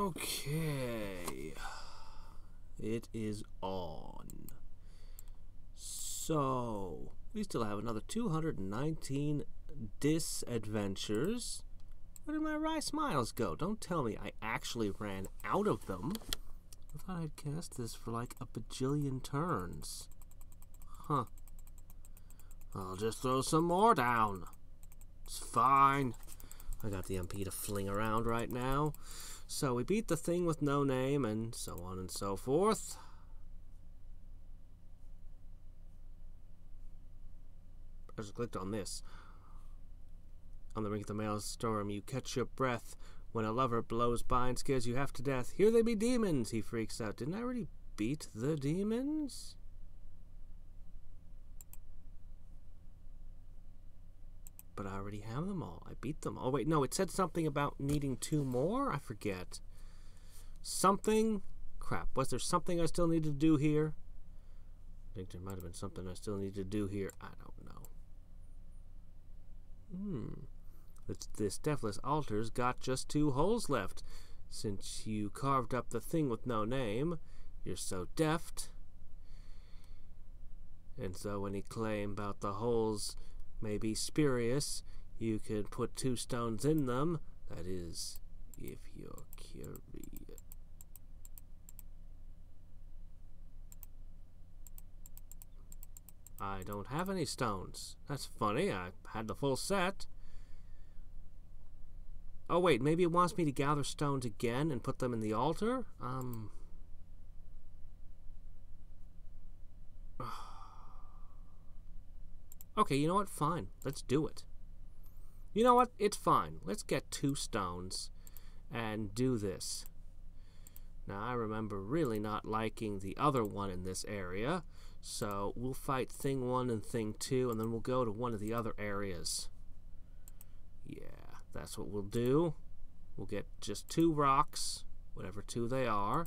Okay. It is on. So, we still have another 219 disadventures. Where did my rice miles go? Don't tell me I actually ran out of them. I thought I'd cast this for like a bajillion turns. Huh. I'll just throw some more down. It's fine. I got the MP to fling around right now. So we beat the thing with no name and so on and so forth. I just clicked on this. On the brink of the maelstrom, you catch your breath. When a lover blows by and scares you half to death. Here they be demons, he freaks out. Didn't I already beat the demons? But I already have them all. I beat them. Oh, wait, no, it said something about needing 2 more? I forget. Something? Crap, was there something I still needed to do here? I think there might have been something I still need to do here. I don't know. This deathless altar's got just 2 holes left. Since you carved up the thing with no name, you're so deft. And so any claim about the holes may be spurious, you could put 2 stones in them. That is, if you're curious. I don't have any stones. That's funny. I had the full set. Oh, wait. Maybe it wants me to gather stones again and put them in the altar? Okay, you know what? Fine. Let's do it. You know what? It's fine. Let's get 2 stones and do this. Now, I remember really not liking the other one in this area, so we'll fight Thing 1 and Thing 2, and then we'll go to one of the other areas. Yeah, that's what we'll do. We'll get just 2 rocks, whatever 2 they are,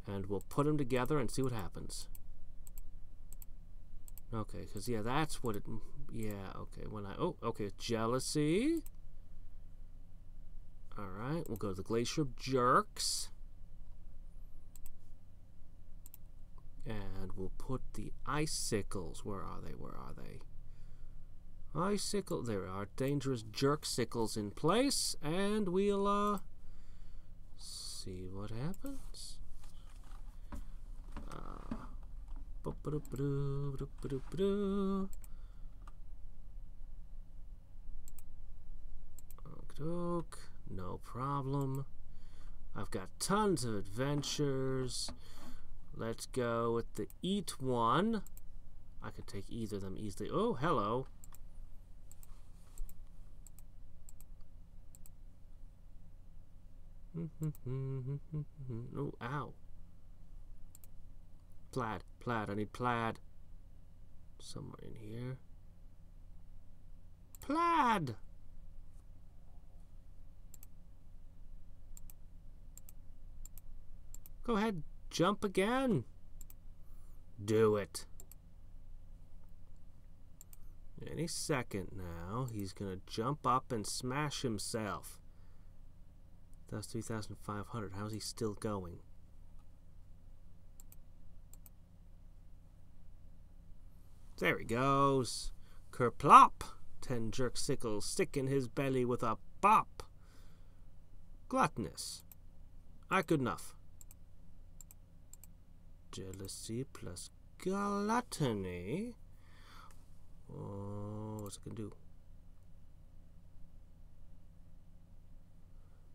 and we'll put them together and see what happens. Okay, because, yeah, that's what it... Yeah, okay, when I... Oh, okay, jealousy. Alright, we'll go to the Glacier Jerks. And we'll put the icicles. Where are they? Where are they? Icicle. There are dangerous jerksicles in place. And we'll, see what happens. No problem. I've got tons of adventures. Let's go with the eat one. I could take either of them easily. Oh, hello. Oh, ow. Plaid, plaid, I need plaid. Somewhere in here. Plaid! Go ahead, jump again. Do it. Any second now, he's gonna jump up and smash himself. That's 3,500. How's he still going? There he goes. Kerplop! 10 jerksicles stick in his belly with a bop. Gluttonous. Good enough. Jealousy plus gluttony. Oh, what's it gonna do?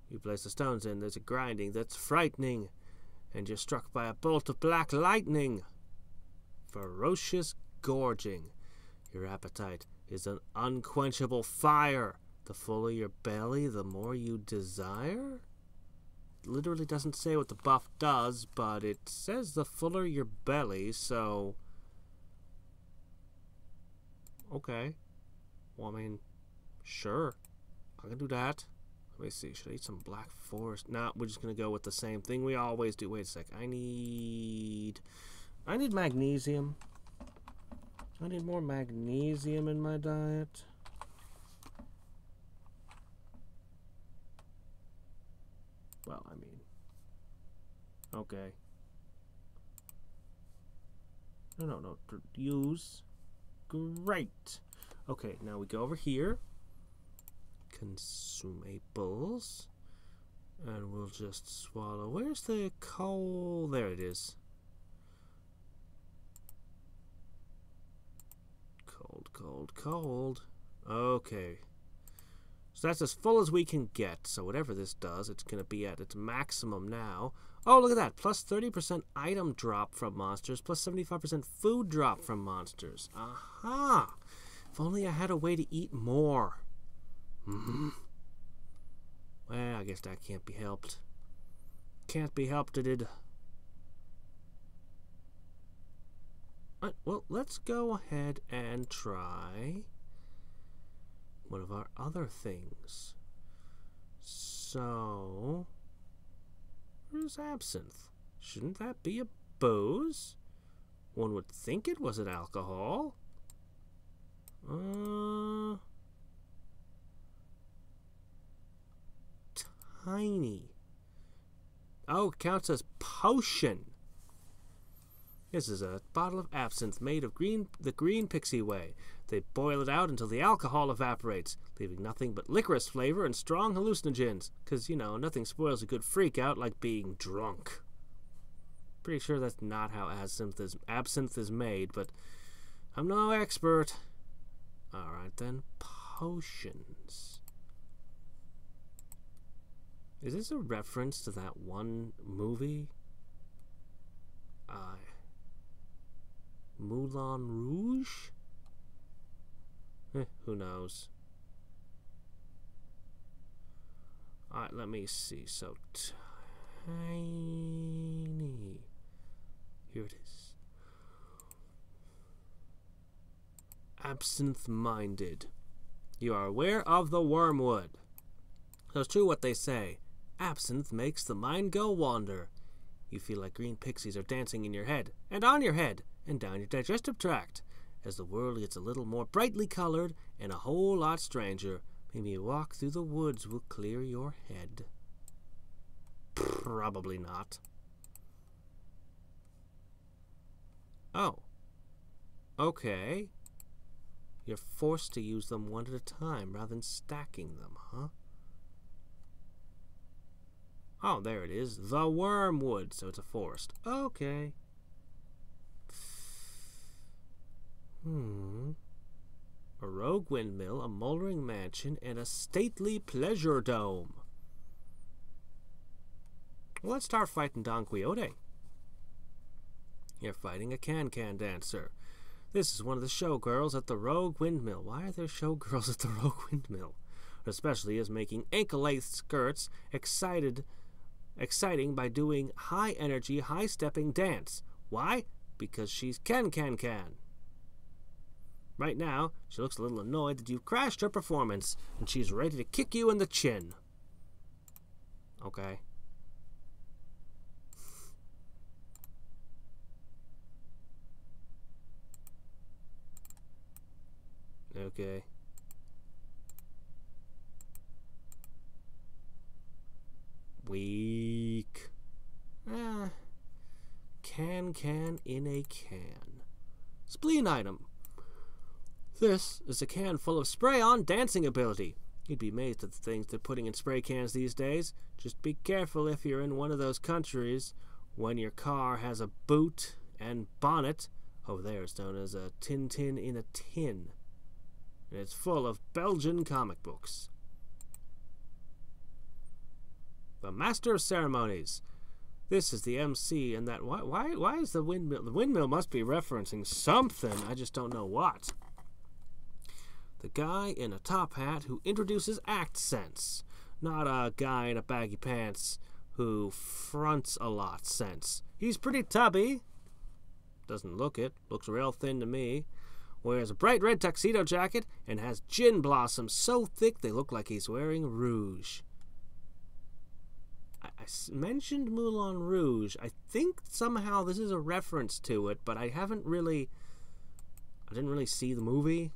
You place the stones in, there's a grinding that's frightening, and you're struck by a bolt of black lightning. Ferocious gorging. Your appetite is an unquenchable fire. The fuller your belly, the more you desire? It literally doesn't say what the buff does, but it says the fuller your belly, so... Okay. Well, I mean, sure. I can do that. Let me see. Should I eat some black forest? No, we're just going to go with the same thing we always do. Wait a sec. I need magnesium. I need more magnesium in my diet. Well, I mean, Okay. No. Use. Great. Okay, now we go over here. Consumables. And we'll just swallow. Where's the coal? There it is. Cold. Okay. So that's as full as we can get. So whatever this does, it's going to be at its maximum now. Oh, look at that. Plus 30% item drop from monsters. Plus 75% food drop from monsters. Aha! If only I had a way to eat more. Well, I guess that can't be helped. Can't be helped, it did. Well, let's go ahead and try one of our other things. So, where's absinthe? Shouldn't that be a booze? One would think it was an alcohol. Tiny. Oh, it counts as potion. This is a bottle of absinthe made of the green pixie way. They boil it out until the alcohol evaporates, leaving nothing but licorice flavor and strong hallucinogens. Because, you know, nothing spoils a good freak out like being drunk. Pretty sure that's not how absinthe is made, but I'm no expert. Alright then, potions. Is this a reference to that one movie? Moulin Rouge? Who knows? Alright, let me see. So, tiny. Here it is. Absinthe-minded. You are aware of the wormwood. So it's true what they say. Absinthe makes the mind go wander. You feel like green pixies are dancing in your head, and on your head, and down your digestive tract. As the world gets a little more brightly colored and a whole lot stranger, maybe a walk through the woods will clear your head. Probably not. Oh. Okay. You're forced to use them one at a time rather than stacking them, huh? Oh, there it is. The wormwood. So it's a forest. Okay. A rogue windmill, a moldering mansion, and a stately pleasure dome. Well, let's start fighting Don Quixote. You're fighting a can-can dancer. This is one of the showgirls at the rogue windmill. Why are there showgirls at the rogue windmill? Especially as making ankle-length skirts exciting by doing high-energy, high-stepping dance. Why? Because she's can. Right now, she looks a little annoyed that you've crashed her performance, and she's ready to kick you in the chin. Okay. Okay. Weak. Can in a can. Spleen item. This is a can full of spray-on dancing ability. You'd be amazed at the things they're putting in spray cans these days. Just be careful if you're in one of those countries when your car has a boot and bonnet. Over there it's known as a Tintin in a tin. And it's full of Belgian comic books. The Master of Ceremonies. This is the MC, and that why is the windmill? The windmill must be referencing something. I just don't know what. The guy in a top hat who introduces accents, not a guy in a baggy pants who fronts a lot sense. He's pretty tubby. Doesn't look it. Looks real thin to me. Wears a bright red tuxedo jacket and has gin blossoms so thick they look like he's wearing rouge. I mentioned Moulin Rouge. I think somehow this is a reference to it, but I didn't really see the movie.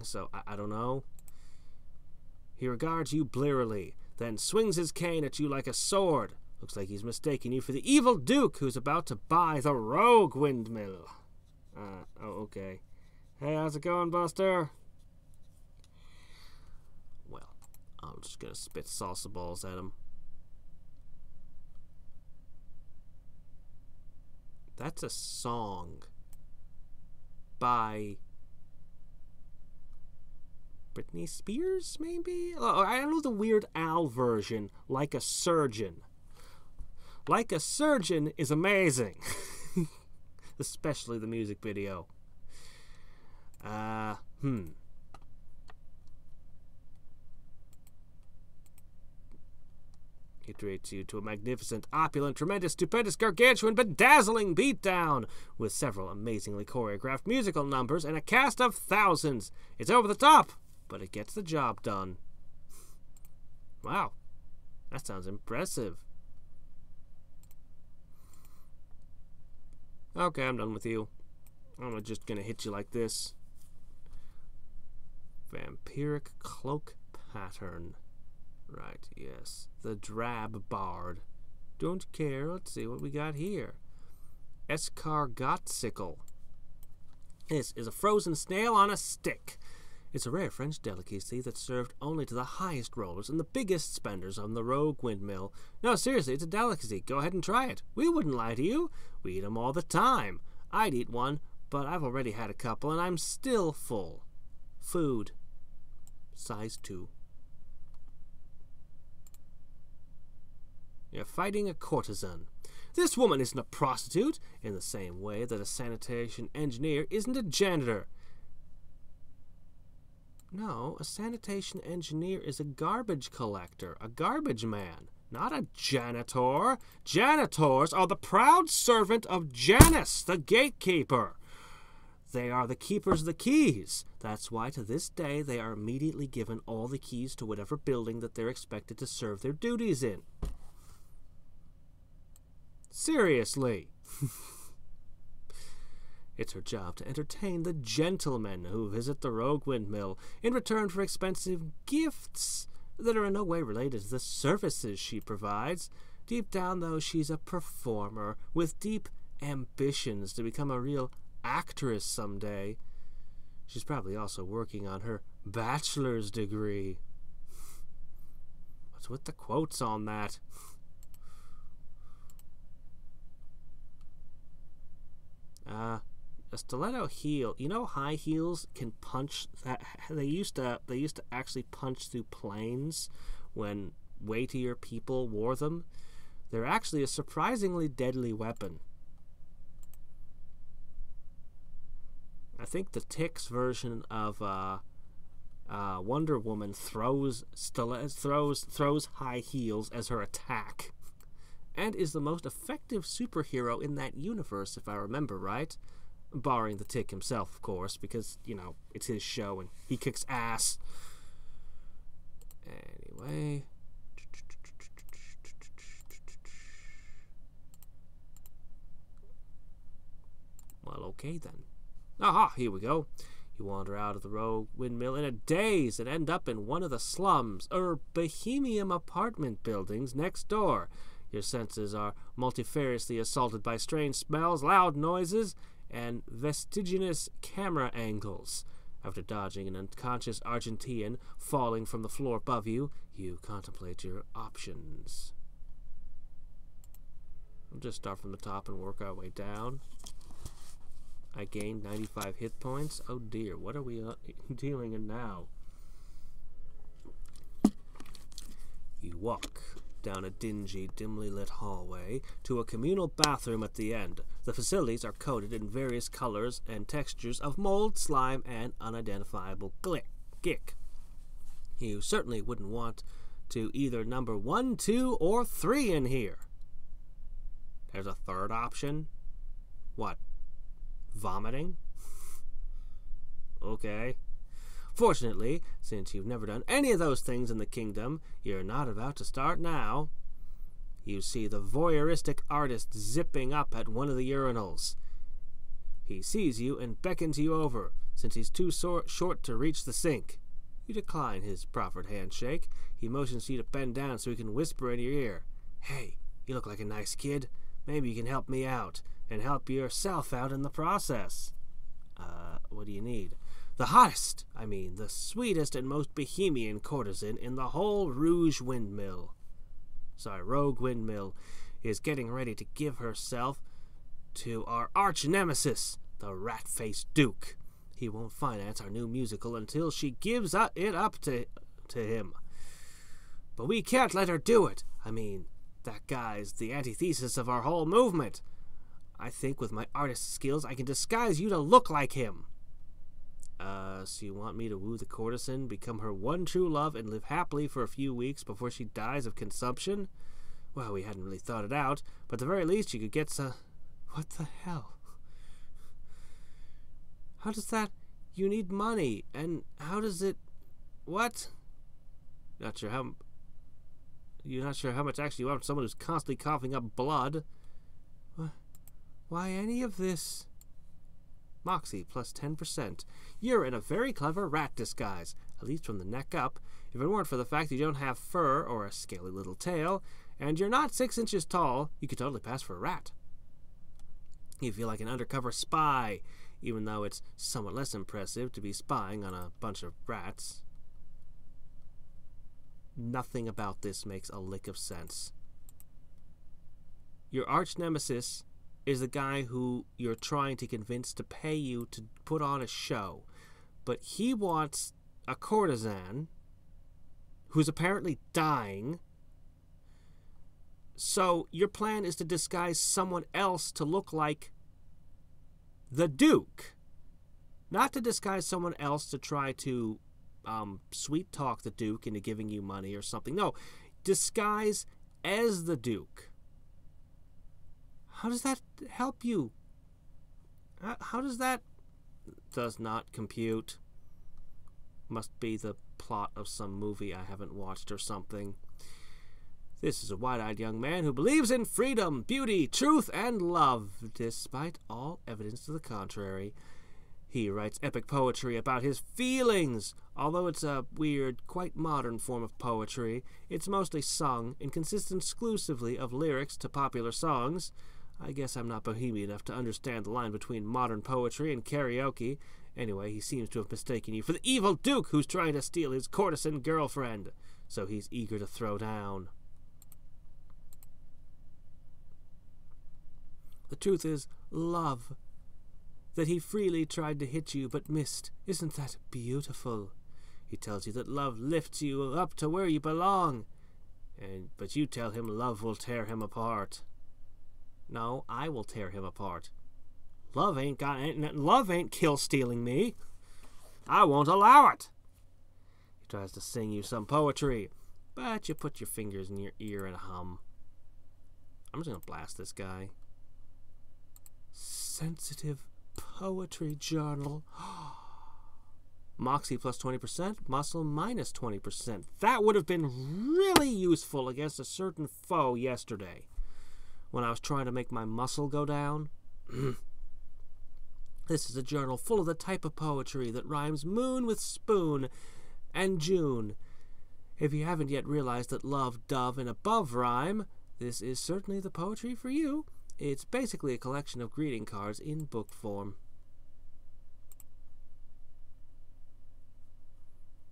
So I don't know. He regards you blearily, then swings his cane at you like a sword. Looks like he's mistaken you for the evil Duke who's about to buy the rogue windmill. Oh, okay. Hey, how's it going, Buster? Well, I'm just gonna spit salsa balls at him. That's a song by Britney Spears, maybe? Oh, I know the Weird Al version, Like a Surgeon. Like a Surgeon is amazing. Especially the music video. He treats you to a magnificent, opulent, tremendous, stupendous, gargantuan, bedazzling beatdown with several amazingly choreographed musical numbers and a cast of thousands. It's over the top, but it gets the job done. Wow, that sounds impressive. Okay, I'm done with you. I'm just gonna hit you like this. Vampiric cloak pattern. Right, yes. The drab bard. Don't care. Let's see what we got here. Escargotsicle. This is a frozen snail on a stick. It's a rare French delicacy that's served only to the highest rollers and the biggest spenders on the rogue windmill. No, seriously, it's a delicacy. Go ahead and try it. We wouldn't lie to you. We eat them all the time. I'd eat one, but I've already had a couple and I'm still full. Food. Size 2. You're fighting a courtesan. This woman isn't a prostitute, in the same way that a sanitation engineer isn't a janitor. No, a sanitation engineer is a garbage collector, a garbage man, not a janitor. Janitors are the proud servant of Janus, the gatekeeper. They are the keepers of the keys. That's why to this day they are immediately given all the keys to whatever building that they're expected to serve their duties in. Seriously. It's her job to entertain the gentlemen who visit the rogue windmill in return for expensive gifts that are in no way related to the services she provides. Deep down, though, she's a performer with deep ambitions to become a real actress someday. She's probably also working on her bachelor's degree. What's with the quotes on that? A stiletto heel. You know, high heels can punch. They used to actually punch through planes when weightier people wore them. They're actually a surprisingly deadly weapon. I think the Tick's version of Wonder Woman throws high heels as her attack, and is the most effective superhero in that universe, if I remember right. Barring the Tick himself, of course, because, you know, it's his show and he kicks ass. Anyway. Well, okay then. Aha, here we go. You wander out of the rogue windmill in a daze and end up in one of the slums, or bohemian apartment buildings next door. Your senses are multifariously assaulted by strange smells, loud noises, and vestigious camera angles. After dodging an unconscious Argentinian falling from the floor above you, you contemplate your options. We'll just start from the top and work our way down. I gained 95 hit points. Oh dear, what are we dealing in now? You walk down a dingy, dimly lit hallway to a communal bathroom at the end. The facilities are coated in various colors and textures of mold, slime, and unidentifiable gick. You certainly wouldn't want to either number 1, 2, or 3 in here. There's a third option. What? Vomiting? Okay. Fortunately, since you've never done any of those things in the kingdom, you're not about to start now. You see the voyeuristic artist zipping up at one of the urinals. He sees you and beckons you over, since he's too short to reach the sink. You decline his proffered handshake. He motions you to bend down so he can whisper in your ear, "Hey, You look like a nice kid. Maybe you can help me out, and help yourself out in the process. What do you need? The hottest, the sweetest and most bohemian courtesan in the whole Rogue Windmill is getting ready to give herself to our arch nemesis, the rat-faced Duke. He won't finance our new musical until she gives it up to him. But we can't let her do it. That guy's the antithesis of our whole movement. I think with my artist skills I can disguise you to look like him. So you want me to woo the courtesan, become her one true love, and live happily for a few weeks before she dies of consumption? Well, we hadn't really thought it out, but at the very least you could get some... What the hell? How does that... You need money, and how does it... What? You're not sure how much actually you want from someone who's constantly coughing up blood. Why any of this? Moxie plus 10%. You're in a very clever rat disguise, at least from the neck up. If it weren't for the fact that you don't have fur or a scaly little tail, and you're not 6 inches tall, you could totally pass for a rat. You feel like an undercover spy, even though it's somewhat less impressive to be spying on a bunch of rats. Nothing about this makes a lick of sense. Your arch nemesis is the guy who you're trying to convince to pay you to put on a show. But he wants a courtesan who's apparently dying. So your plan is to disguise someone else to look like the Duke. Not to disguise someone else to try to sweet talk the Duke into giving you money or something. No, disguise as the Duke. How does that help you? How does that... Does not compute. Must be the plot of some movie I haven't watched or something. This is a wide-eyed young man who believes in freedom, beauty, truth, and love, despite all evidence to the contrary. He writes epic poetry about his feelings. Although it's a weird, quite modern form of poetry, it's mostly sung and consists exclusively of lyrics to popular songs. I guess I'm not bohemian enough to understand the line between modern poetry and karaoke. Anyway, he seems to have mistaken you for the evil Duke who's trying to steal his courtesan girlfriend. So he's eager to throw down. The truth is, love. That he freely tried to hit you but missed. Isn't that beautiful? He tells you that love lifts you up to where you belong. But you tell him love will tear him apart. No, I will tear him apart. Love ain't kill stealing me. I won't allow it. He tries to sing you some poetry, but you put your fingers in your ear and hum. I'm just gonna blast this guy. Sensitive poetry journal. Moxie plus 20%, muscle minus 20%. That would have been really useful against a certain foe yesterday when I was trying to make my muscle go down. This is a journal full of the type of poetry that rhymes moon with spoon and June. If you haven't yet realized that love, dove, and above rhyme, this is certainly the poetry for you. It's basically a collection of greeting cards in book form.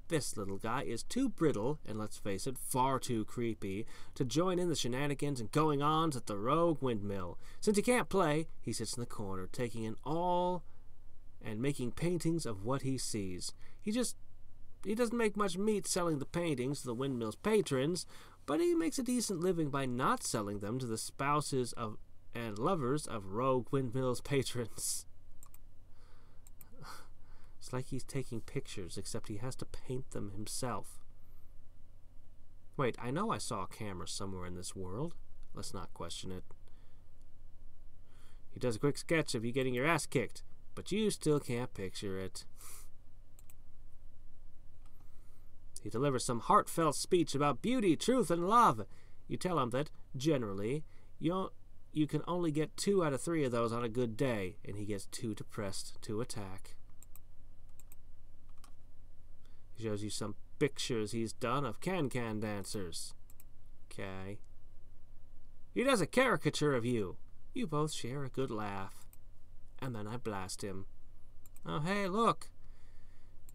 This little guy is too brittle, and let's face it, far too creepy, to join in the shenanigans and going-ons at the Rogue Windmill. Since he can't play, he sits in the corner, taking in all and making paintings of what he sees. He doesn't make much meat selling the paintings to the windmill's patrons, but he makes a decent living by not selling them to the spouses of and lovers of Rogue Windmill's patrons. It's like he's taking pictures, except he has to paint them himself. Wait, I know I saw a camera somewhere in this world. Let's not question it. He does a quick sketch of you getting your ass kicked, but you still can't picture it. He delivers some heartfelt speech about beauty, truth, and love. You tell him that, generally, you can only get 2 out of 3 of those on a good day, and he gets too depressed to attack. He shows you some pictures he's done of can-can dancers. Okay. He does a caricature of you. You both share a good laugh. And then I blast him. Oh, hey, look.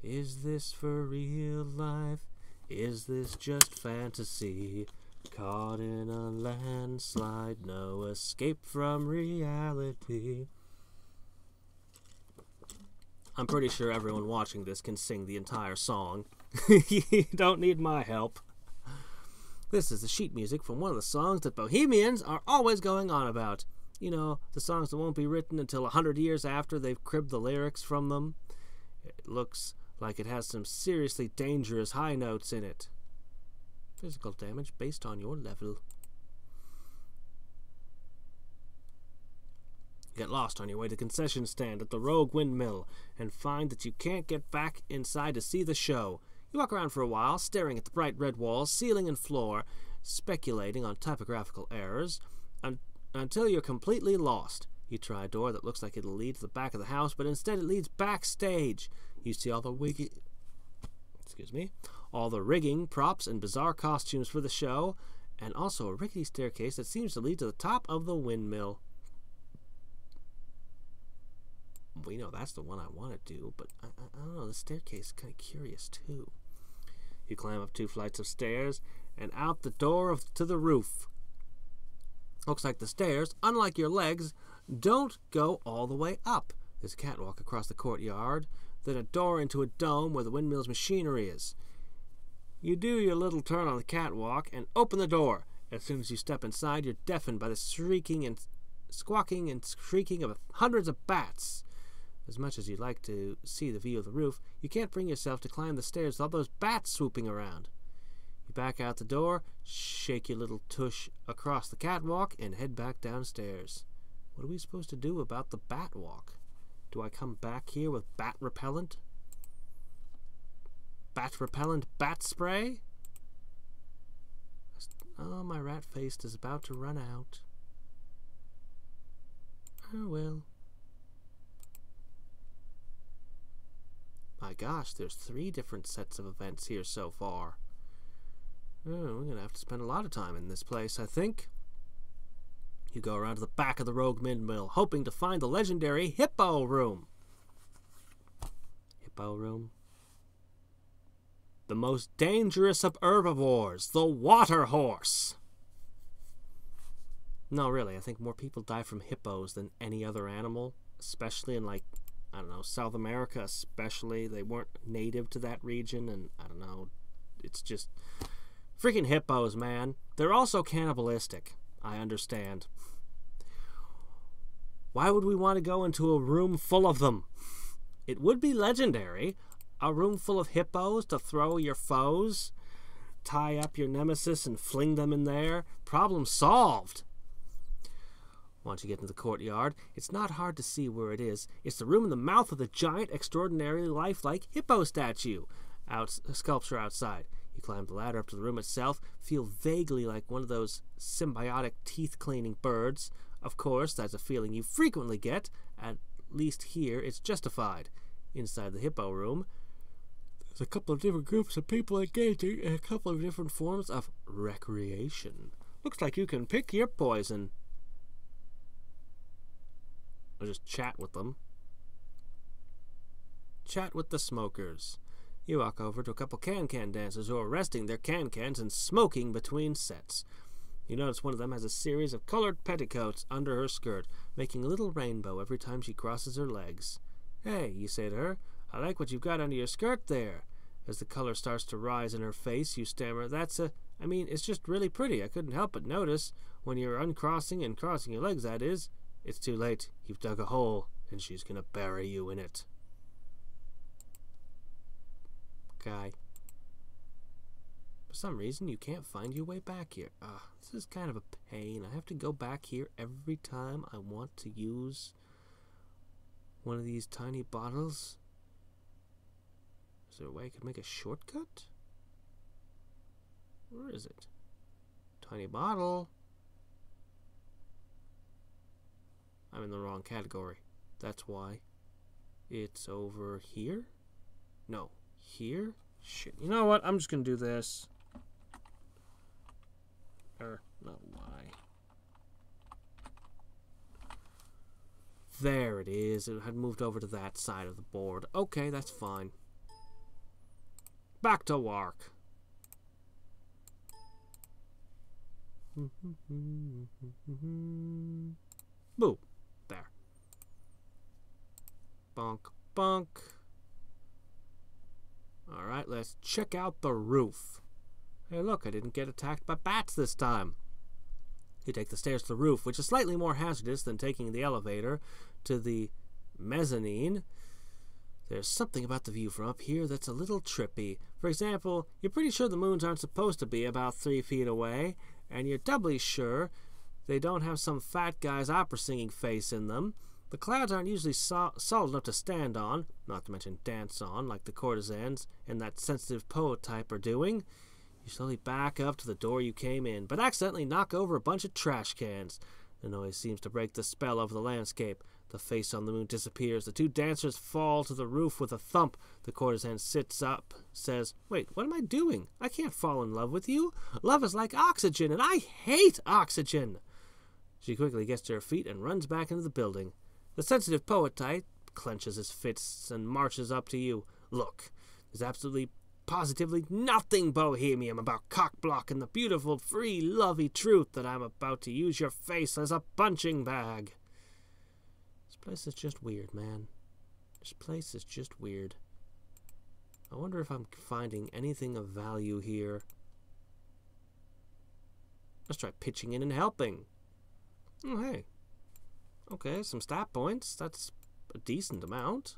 Is this for real life? Is this just fantasy? Caught in a landslide, no escape from reality. I'm pretty sure everyone watching this can sing the entire song. You don't need my help. This is the sheet music from one of the songs that bohemians are always going on about. You know, the songs that won't be written until 100 years after they've cribbed the lyrics from them. It looks like it has some seriously dangerous high notes in it. Physical damage based on your level. You get lost on your way to the concession stand at the Rogue Windmill and find that you can't get back inside to see the show. You walk around for a while, staring at the bright red walls, ceiling and floor, speculating on typographical errors, until you're completely lost. You try a door that looks like it'll lead to the back of the house, but instead it leads backstage. You see all the rigging, props, and bizarre costumes for the show, and also a rickety staircase that seems to lead to the top of the windmill. We know that's the one I want to do, but I don't know, the staircase is kind of curious too. You climb up 2 flights of stairs and out the door to the roof. Looks like the stairs, unlike your legs, don't go all the way up. There's a catwalk across the courtyard, then a door into a dome where the windmill's machinery is. You do your little turn on the catwalk and open the door. As soon as you step inside, you're deafened by the shrieking and squawking and shrieking of hundreds of bats. As much as you'd like to see the view of the roof, you can't bring yourself to climb the stairs with all those bats swooping around. You back out the door, shake your little tush across the catwalk, and head back downstairs. What are we supposed to do about the bat walk? Do I come back here with bat repellent? Bat repellent bat spray? Oh, my rat face is about to run out. Oh well. My gosh, there's 3 different sets of events here so far. Oh, we're going to have to spend a lot of time in this place, I think. You go around to the back of the Rogue Windmill, hoping to find the legendary Hippo Room. Hippo Room? The most dangerous of herbivores, the water horse. No, really, I think more people die from hippos than any other animal, especially in, like, I don't know, South America especially. They weren't native to that region, and I don't know, it's just freaking hippos, man. They're also cannibalistic, I understand. Why would we want to go into a room full of them? It would be legendary. A room full of hippos to throw your foes, tie up your nemesis and fling them in there. Problem solved. Once you get into the courtyard, it's not hard to see where it is. It's the room in the mouth of the giant, extraordinarily lifelike hippo statue. Sculpture outside. You climb the ladder up to the room itself, feel vaguely like one of those symbiotic teeth-cleaning birds. Of course, that's a feeling you frequently get. At least here, it's justified. Inside the hippo room, there's a couple of different groups of people engaging in a couple of different forms of recreation. Looks like you can pick your poison. Or just chat with them. Chat with the smokers. You walk over to a couple can-can dancers who are resting their can-cans and smoking between sets. You notice one of them has a series of colored petticoats under her skirt, making a little rainbow every time she crosses her legs. Hey, you say to her, I like what you've got under your skirt there. As the color starts to rise in her face, you stammer, it's just really pretty. I couldn't help but notice. When you're uncrossing and crossing your legs, that is. It's too late. You've dug a hole, and she's gonna bury you in it. Guy. For some reason, you can't find your way back here. This is kind of a pain. I have to go back here every time I want to use one of these tiny bottles. Is there a way I could make a shortcut? Where is it? Tiny bottle. I'm in the wrong category. That's why. It's over here? No. Here? Shit. You know what? I'm just gonna do this. No, why? There it is. It had moved over to that side of the board. Okay, that's fine. Back to work. Boo. There. Bonk, bonk. Alright, let's check out the roof. Hey, look, I didn't get attacked by bats this time. You take the stairs to the roof, which is slightly more hazardous than taking the elevator to the mezzanine. There's something about the view from up here that's a little trippy. For example, you're pretty sure the moons aren't supposed to be about 3 feet away, and you're doubly sure they don't have some fat guy's opera singing face in them. The clouds aren't usually solid enough to stand on, not to mention dance on, like the courtesans and that sensitive poet type are doing. You slowly back up to the door you came in, but accidentally knock over a bunch of trash cans. The noise seems to break the spell over the landscape. The face on the moon disappears. The two dancers fall to the roof with a thump. The courtesan sits up, says, "Wait, what am I doing? I can't fall in love with you. Love is like oxygen, and I hate oxygen." She quickly gets to her feet and runs back into the building. The sensitive poet type clenches his fists and marches up to you. "Look, there's absolutely positively nothing bohemian about cock-block and the beautiful, free, lovey truth that I'm about to use your face as a punching bag." This place is just weird, man. This place is just weird. I wonder if I'm finding anything of value here. Let's try pitching in and helping. Oh, hey. Okay, some stat points. That's a decent amount.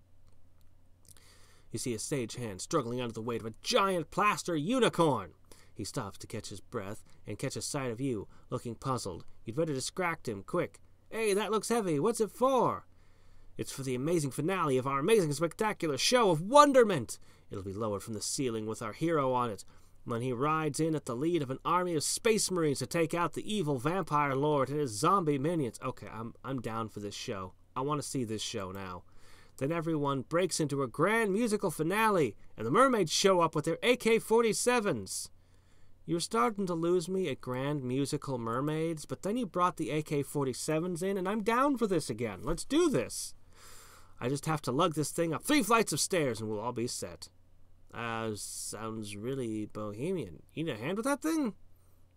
You see a stagehand struggling under the weight of a giant plaster unicorn. He stops to catch his breath and catch a sight of you, looking puzzled. You'd better distract him, quick. "Hey, that looks heavy. What's it for?" "It's for the amazing finale of our amazing spectacular show of wonderment. It'll be lowered from the ceiling with our hero on it, when he rides in at the lead of an army of space marines to take out the evil vampire lord and his zombie minions." Okay, I'm down for this show. I want to see this show now. Then everyone breaks into a grand musical finale, and the mermaids show up with their AK-47s. You were starting to lose me at grand musical mermaids, but then you brought the AK-47s in, and I'm down for this again. Let's do this. I just have to lug this thing up 3 flights of stairs, and we'll all be set. Sounds really bohemian. You need a hand with that thing?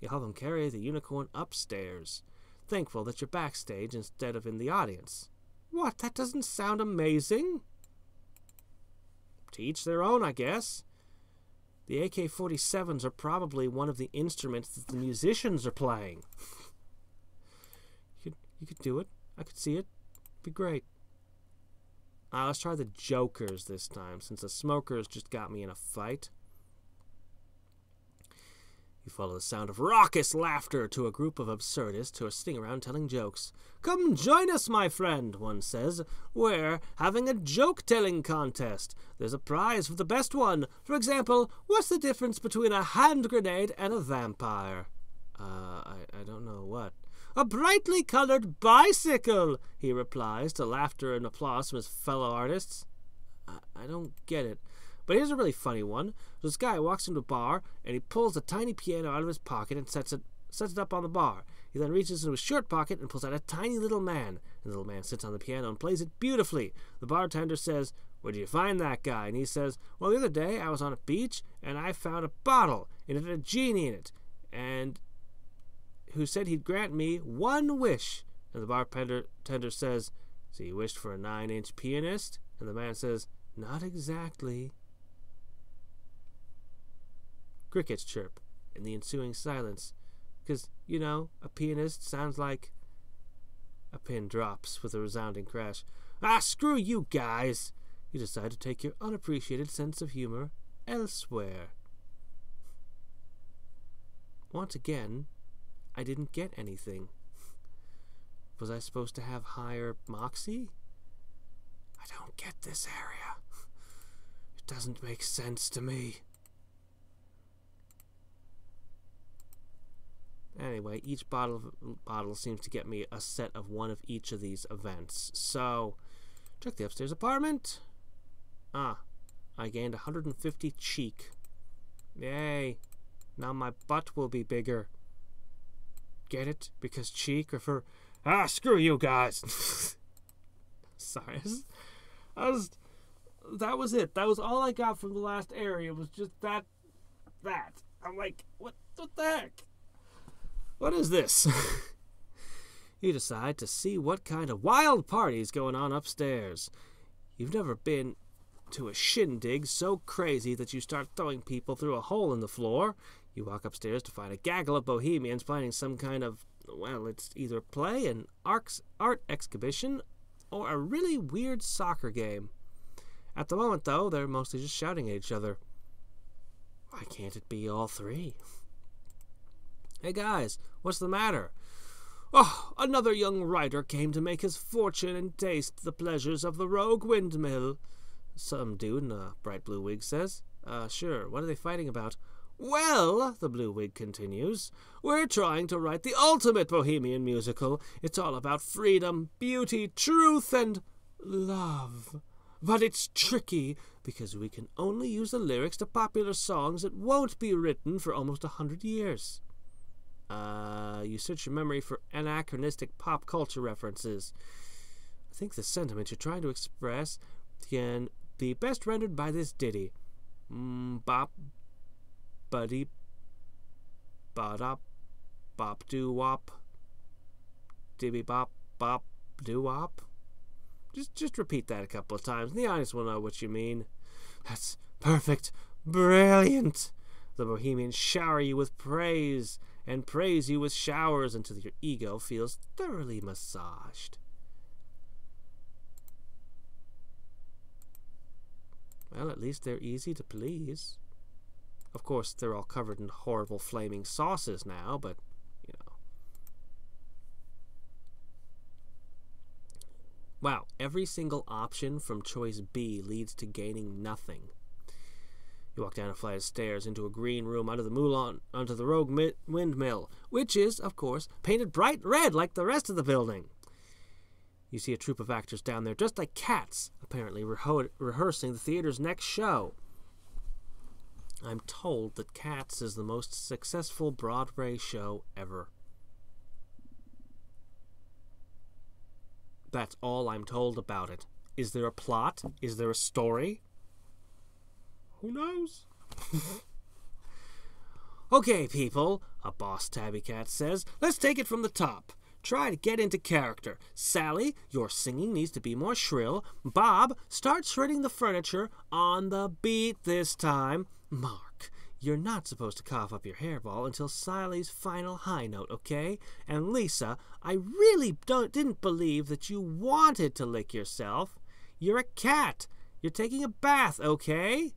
You help him carry the unicorn upstairs, thankful that you're backstage instead of in the audience. What? That doesn't sound amazing? To each their own, I guess. The AK-47s are probably one of the instruments that the musicians are playing. You could do it. I could see it. It'd be great. Let's try the jokers this time, since the smokers just got me in a fight. You follow the sound of raucous laughter to a group of absurdists who are sitting around telling jokes. "Come join us, my friend," one says. "We're having a joke-telling contest. There's a prize for the best one. For example, what's the difference between a hand grenade and a vampire?" I don't know what. "A brightly colored bicycle," he replies to laughter and applause from his fellow artists. I don't get it. But here's a really funny one. This guy walks into a bar, and he pulls a tiny piano out of his pocket and sets it up on the bar. He then reaches into his shirt pocket and pulls out a tiny little man. The little man sits on the piano and plays it beautifully. The bartender says, "Where'd you find that guy?" And he says, "Well, the other day I was on a beach, and I found a bottle, and it had a genie in it, and who said he'd grant me one wish." And the bartender says, "So you wished for a 9-inch pianist?" And the man says, "Not exactly." Crickets chirp in the ensuing silence, because, a pianist sounds like a pin drops with a resounding crash. Screw you guys! You decide to take your unappreciated sense of humor elsewhere. Once again, I didn't get anything. Was I supposed to have higher moxie? I don't get this area. It doesn't make sense to me. Anyway, each bottle seems to get me a set of one of each of these events. So, check the upstairs apartment. I gained 150 cheek. Yay. Now my butt will be bigger. Get it? Because cheek are for... screw you guys. Sorry. That was it. That was all I got from the last area, was just that. I'm like, what the heck? What is this? You decide to see what kind of wild party's going on upstairs. You've never been to a shindig so crazy that you start throwing people through a hole in the floor. You walk upstairs to find a gaggle of bohemians planning some kind of, well, it's either play, an art exhibition, or a really weird soccer game. At the moment, though, they're mostly just shouting at each other. Why can't it be all three? Hey guys, what's the matter? Oh, another young writer came to make his fortune and taste the pleasures of the rogue windmill. Some dude in a bright blue wig says. Sure, what are they fighting about? Well, the blue wig continues, we're trying to write the ultimate bohemian musical. It's all about freedom, beauty, truth, and love. But it's tricky, because we can only use the lyrics to popular songs that won't be written for almost 100 years. You search your memory for anachronistic pop culture references. I think the sentiment you're trying to express can be best rendered by this ditty. Bop, buddy, ba-dop, bop, doo-wop, dibby-bop, bop, doo-wop. Just repeat that a couple of times, and the audience will know what you mean. That's perfect. Brilliant. The bohemians shower you with praise, and praise you with showers until your ego feels thoroughly massaged. Well, at least they're easy to please. Of course, they're all covered in horrible flaming sauces now, but, you know. Wow, every single option from choice B leads to gaining nothing. You walk down a flight of stairs into a green room under the moulin, onto the rogue windmill, which is, of course, painted bright red like the rest of the building. You see a troupe of actors down there, just like cats, apparently rehearsing the theater's next show. I'm told that Cats is the most successful Broadway show ever. That's all I'm told about it. Is there a plot? Is there a story? Who knows? Okay, people, a boss tabby cat says, let's take it from the top. Try to get into character. Sally, your singing needs to be more shrill. Bob, start shredding the furniture on the beat this time. Mark, you're not supposed to cough up your hairball until Sally's final high note, okay? And Lisa, I really didn't believe that you wanted to lick yourself. You're a cat. You're taking a bath, okay?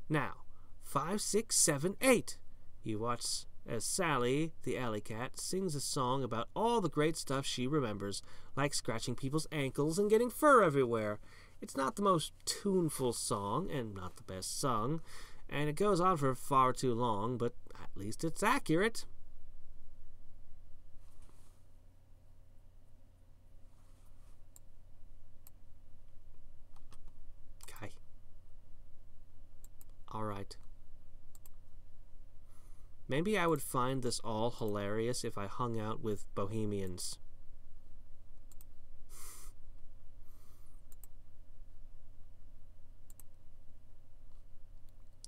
Now, 5, 6, 7, 8. You watch as Sally, the alley cat, sings a song about all the great stuff she remembers, like scratching people's ankles and getting fur everywhere. It's not the most tuneful song, and not the best sung, and it goes on for far too long, but at least it's accurate. Okay. Alright. Maybe I would find this all hilarious if I hung out with bohemians.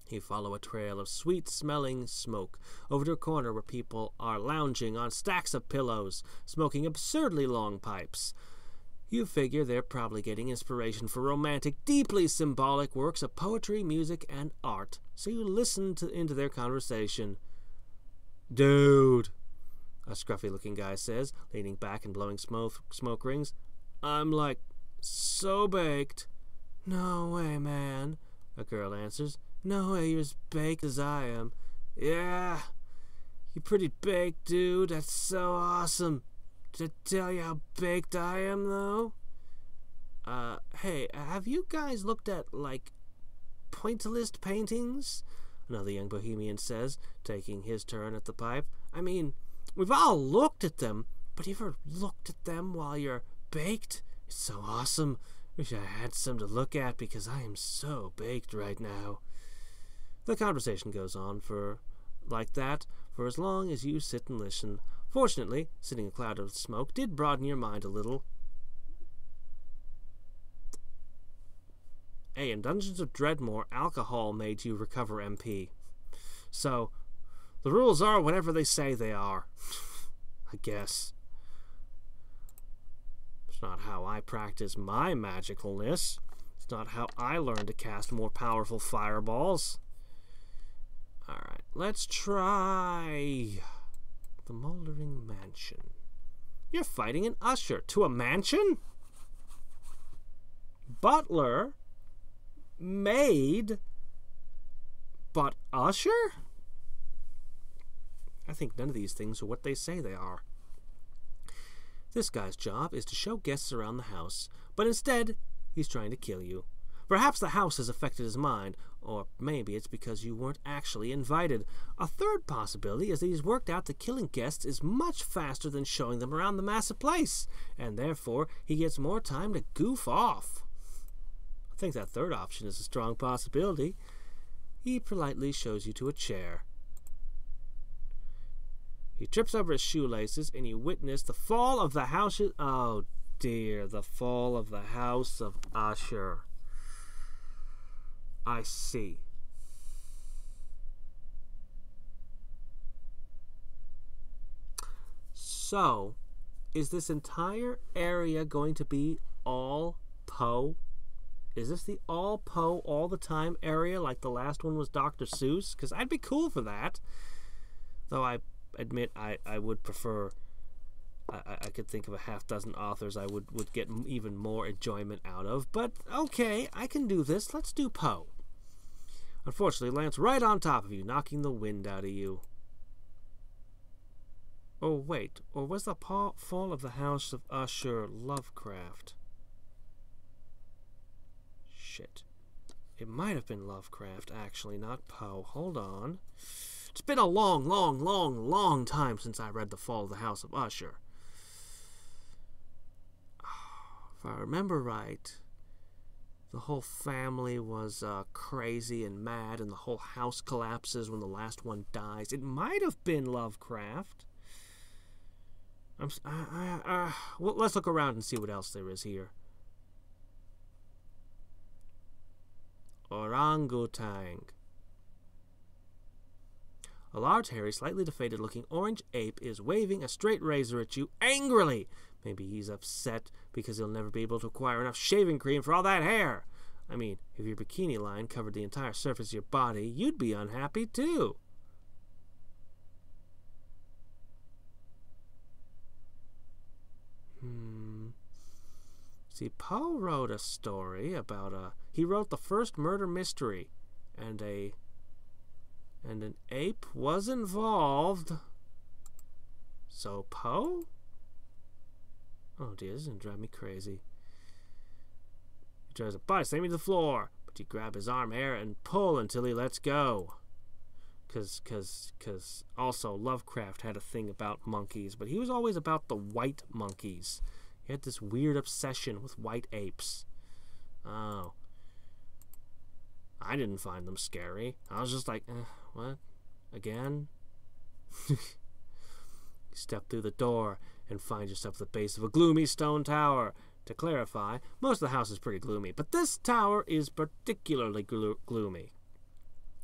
You follow a trail of sweet-smelling smoke over to a corner where people are lounging on stacks of pillows, smoking absurdly long pipes. You figure they're probably getting inspiration for romantic, deeply symbolic works of poetry, music, and art, so you listen into their conversation. Dude, a scruffy-looking guy says, leaning back and blowing smoke rings. I'm like, so baked. No way, man, a girl answers. No way you're as baked as I am. Yeah, you're pretty baked, dude. That's so awesome. Did I tell you how baked I am, though? Hey, have you guys looked at, like, pointillist paintings? Another young bohemian says, taking his turn at the pipe. I mean, we've all looked at them, but you ever looked at them while you're baked? It's so awesome. Wish I had some to look at because I am so baked right now. The conversation goes on like that for as long as you sit and listen. Fortunately, sitting in a cloud of smoke did broaden your mind a little. Hey, in Dungeons of Dreadmore, alcohol made you recover MP. So, the rules are whatever they say they are. I guess. It's not how I practice my magicalness. It's not how I learn to cast more powerful fireballs. Alright, let's try the Moldering Mansion. You're fighting an usher to a mansion? Butler? Maid? But usher? I think none of these things are what they say they are. This guy's job is to show guests around the house, but instead, he's trying to kill you. Perhaps the house has affected his mind, or maybe it's because you weren't actually invited. A third possibility is that he's worked out that killing guests is much faster than showing them around the massive place, and therefore he gets more time to goof off. I think that third option is a strong possibility. He politely shows you to a chair. He trips over his shoelaces, and you witness the fall of the house. Oh dear, the fall of the House of Usher. I see. So, is this entire area going to be all Poe? Is this the all Poe all the time area like the last one was Dr. Seuss? Because I'd be cool for that. Though I admit I would prefer, I could think of a half dozen authors I would get even more enjoyment out of. But okay, I can do this. Let's do Poe. Unfortunately, lands right on top of you, knocking the wind out of you. Oh wait, or was the fall of the House of Usher Lovecraft? Shit. It might have been Lovecraft, actually, not Poe. Hold on. It's been a long time since I read The Fall of the House of Usher. If I remember right, the whole family was crazy and mad, and the whole house collapses when the last one dies. It might have been Lovecraft. Well, let's look around and see what else there is here. Orangutan. A large, hairy, slightly defeated-looking orange ape is waving a straight razor at you angrily. Maybe he's upset because he'll never be able to acquire enough shaving cream for all that hair. I mean, if your bikini line covered the entire surface of your body, you'd be unhappy too. See, Poe wrote a story about he wrote the first murder mystery, and an ape was involved. So Poe? Oh dear, this is gonna drive me crazy. He tries to bite, slam me to the floor, but you grab his arm hair and pull until he lets go. Cause also Lovecraft had a thing about monkeys, but he was always about the white monkeys. He had this weird obsession with white apes. Oh. I didn't find them scary. I was just like, what? Again? You step through the door and find yourself at the base of a gloomy stone tower. To clarify, most of the house is pretty gloomy, but this tower is particularly gloomy.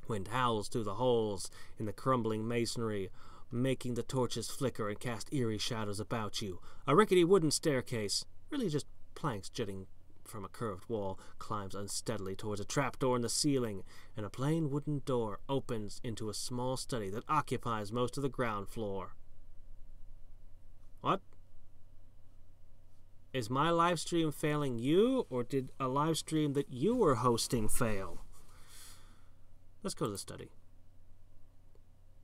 Wind howls through the holes in the crumbling masonry, making the torches flicker and cast eerie shadows about you. A rickety wooden staircase, really just planks jutting from a curved wall, climbs unsteadily towards a trapdoor in the ceiling, and a plain wooden door opens into a small study that occupies most of the ground floor. What? Is my live stream failing you, or did a live stream that you were hosting fail? Let's go to the study.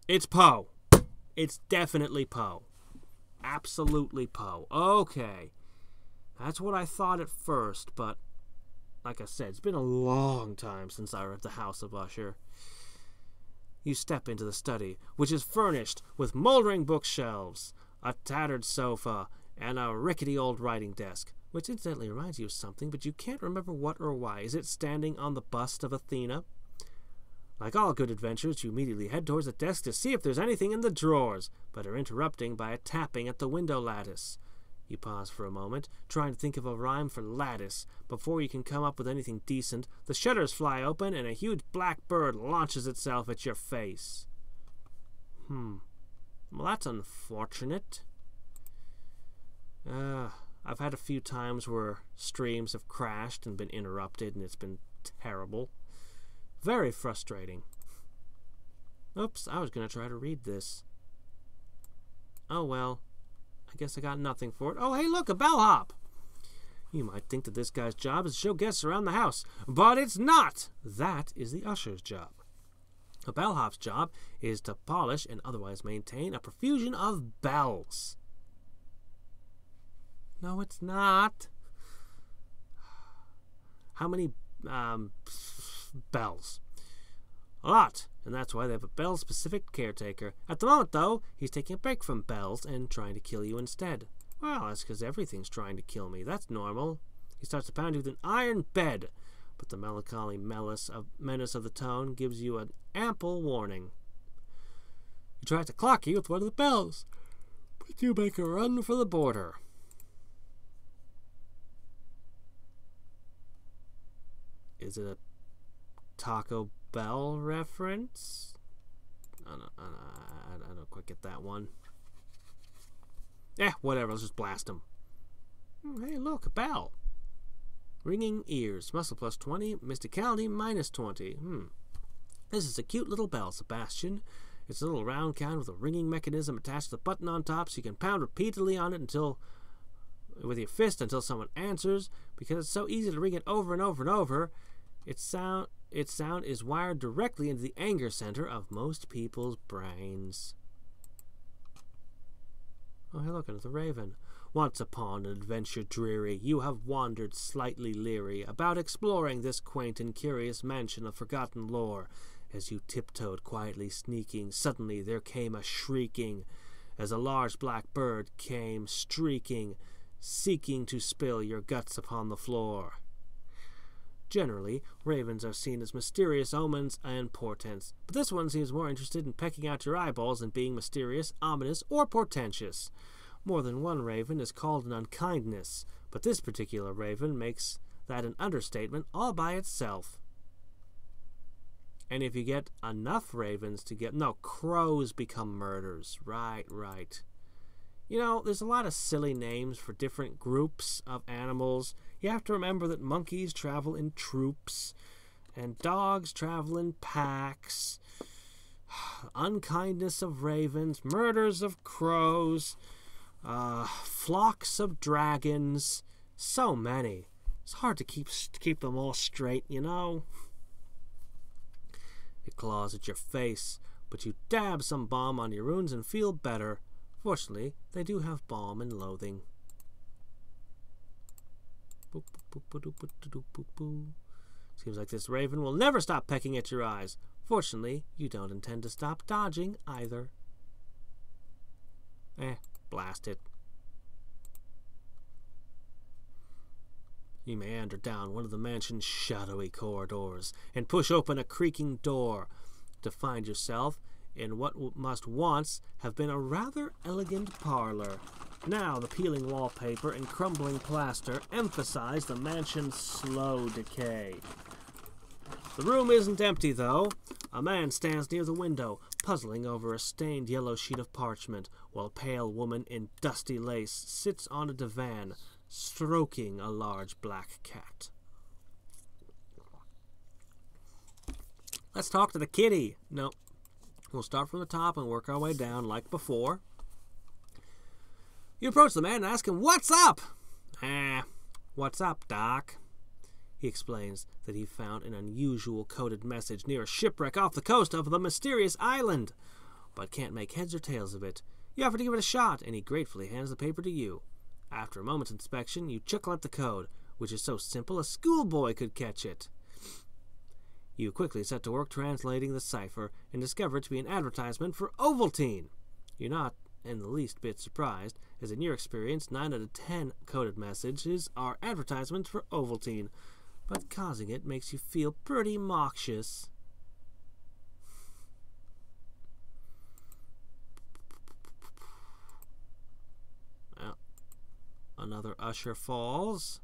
It's Poe. It's definitely Poe. Absolutely Poe. Okay. That's what I thought at first, but like I said, it's been a long time since I read The House of Usher. You step into the study, which is furnished with moldering bookshelves, a tattered sofa, and a rickety old writing desk, which incidentally reminds you of something, but you can't remember what or why. Is it standing on the bust of Athena? Like all good adventurers, you immediately head towards the desk to see if there's anything in the drawers, but are interrupted by a tapping at the window lattice. You pause for a moment, trying to think of a rhyme for lattice. Before you can come up with anything decent, the shutters fly open and a huge black bird launches itself at your face. Well, that's unfortunate. I've had a few times where streams have crashed and been interrupted, and it's been terrible. Very frustrating. Oops, I was going to try to read this. Oh well, I guess I got nothing for it. Oh, hey, look, a bellhop! You might think that this guy's job is to show guests around the house, but it's not! That is the usher's job. A bellhop's job is to polish and otherwise maintain a profusion of bells. No, it's not. How many bells? A lot, and that's why they have a bell-specific caretaker. At the moment, though, he's taking a break from bells and trying to kill you instead. Well, that's because everything's trying to kill me. That's normal. He starts to pound you with an iron bed, but the melancholy menace of the tone gives you an ample warning. He tries to clock you with one of the bells, but you make a run for the border. Is it a Taco Bell reference? I don't quite get that one. Whatever, let's just blast him. Hey, look, a bell. Ringing ears, muscle plus 20, mysticality minus 20. This is a cute little bell, Sebastian. It's a little round can with a ringing mechanism attached to the button on top, so you can pound repeatedly on it with your fist until someone answers. Because it's so easy to ring it over and over and over, its sound is wired directly into the anger center of most people's brains. Oh, hey, look, another raven. Once upon an adventure dreary, you have wandered slightly leery about exploring this quaint and curious mansion of forgotten lore. As you tiptoed quietly sneaking, suddenly there came a shrieking, as a large black bird came streaking, seeking to spill your guts upon the floor. Generally, ravens are seen as mysterious omens and portents, but this one seems more interested in pecking out your eyeballs than being mysterious, ominous, or portentous. More than one raven is called an unkindness, but this particular raven makes that an understatement all by itself. And if you get enough ravens crows become murders. Right. You know, there's a lot of silly names for different groups of animals. You have to remember that monkeys travel in troops, and dogs travel in packs. Unkindness of ravens, murders of crows, flocks of dragons. So many. It's hard to keep them all straight, you know. It claws at your face, but you dab some balm on your wounds and feel better. Fortunately, they do have balm and loathing. Seems like this raven will never stop pecking at your eyes. Fortunately, you don't intend to stop dodging either. Blast it. You meander down one of the mansion's shadowy corridors and push open a creaking door to find yourself in what must once have been a rather elegant parlor. Now the peeling wallpaper and crumbling plaster emphasize the mansion's slow decay. The room isn't empty, though. A man stands near the window, puzzling over a stained yellow sheet of parchment, while a pale woman in dusty lace sits on a divan, stroking a large black cat. Let's talk to the kitty. No. We'll start from the top and work our way down like before. You approach the man and ask him, "What's up?" What's up, Doc? He explains that he found an unusual coded message near a shipwreck off the coast of the mysterious island, but can't make heads or tails of it. You offer to give it a shot, and he gratefully hands the paper to you. After a moment's inspection, you chuckle at the code, which is so simple a schoolboy could catch it. You quickly set to work translating the cipher and discover it to be an advertisement for Ovaltine. You're not in the least bit surprised, as in your experience, 9 out of 10 coded messages are advertisements for Ovaltine, but causing it makes you feel pretty noxious. Well, Another usher falls.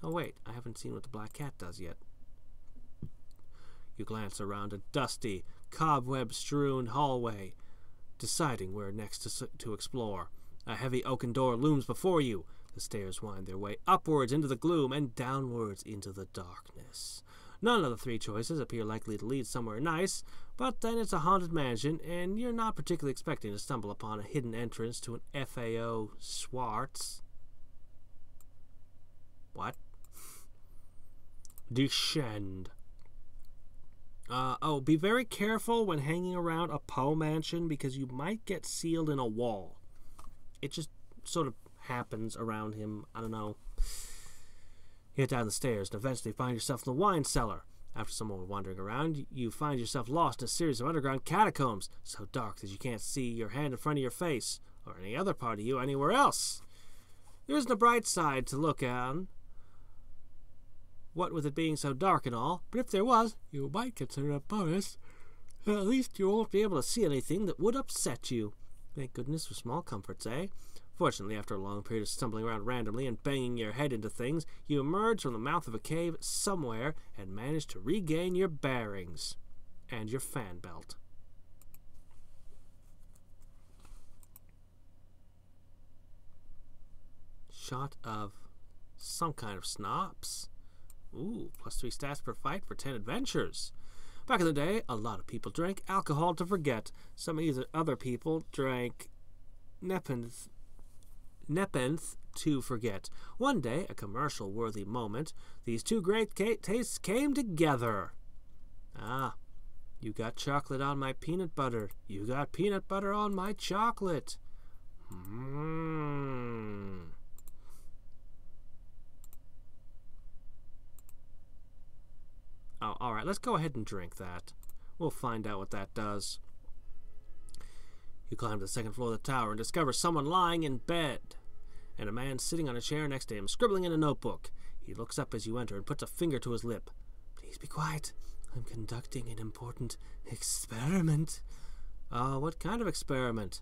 Oh wait, I haven't seen what the black cat does yet. You glance around a dusty, cobweb-strewn hallway, deciding where next to explore. A heavy oaken door looms before you. The stairs wind their way upwards into the gloom and downwards into the darkness. None of the three choices appear likely to lead somewhere nice, but then it's a haunted mansion, and you're not particularly expecting to stumble upon a hidden entrance to an FAO Schwartz. What? Descend. Be very careful when hanging around a Poe mansion because you might get sealed in a wall. It just sort of happens around him. I don't know. You get down the stairs and eventually find yourself in the wine cellar. After some more wandering around, you find yourself lost in a series of underground catacombs, so dark that you can't see your hand in front of your face, or any other part of you anywhere else. There isn't a bright side to look on, what with it being so dark and all, but if there was, you might consider it a bonus. At least you won't be able to see anything that would upset you. Thank goodness for small comforts, eh? Fortunately, after a long period of stumbling around randomly and banging your head into things, you emerge from the mouth of a cave somewhere and manage to regain your bearings. And your fan belt. Shot of some kind of schnapps. Ooh, +3 stats per fight for 10 adventures. Back in the day, a lot of people drank alcohol to forget. Some other people drank nepenthe to forget. One day, a commercial-worthy moment, these two great tastes came together. Ah, you got chocolate on my peanut butter. You got peanut butter on my chocolate. Oh, alright, let's go ahead and drink that. We'll find out what that does. You climb to the second floor of the tower and discover someone lying in bed, and a man sitting on a chair next to him, scribbling in a notebook. He looks up as you enter and puts a finger to his lip. Please be quiet. I'm conducting an important experiment. What kind of experiment?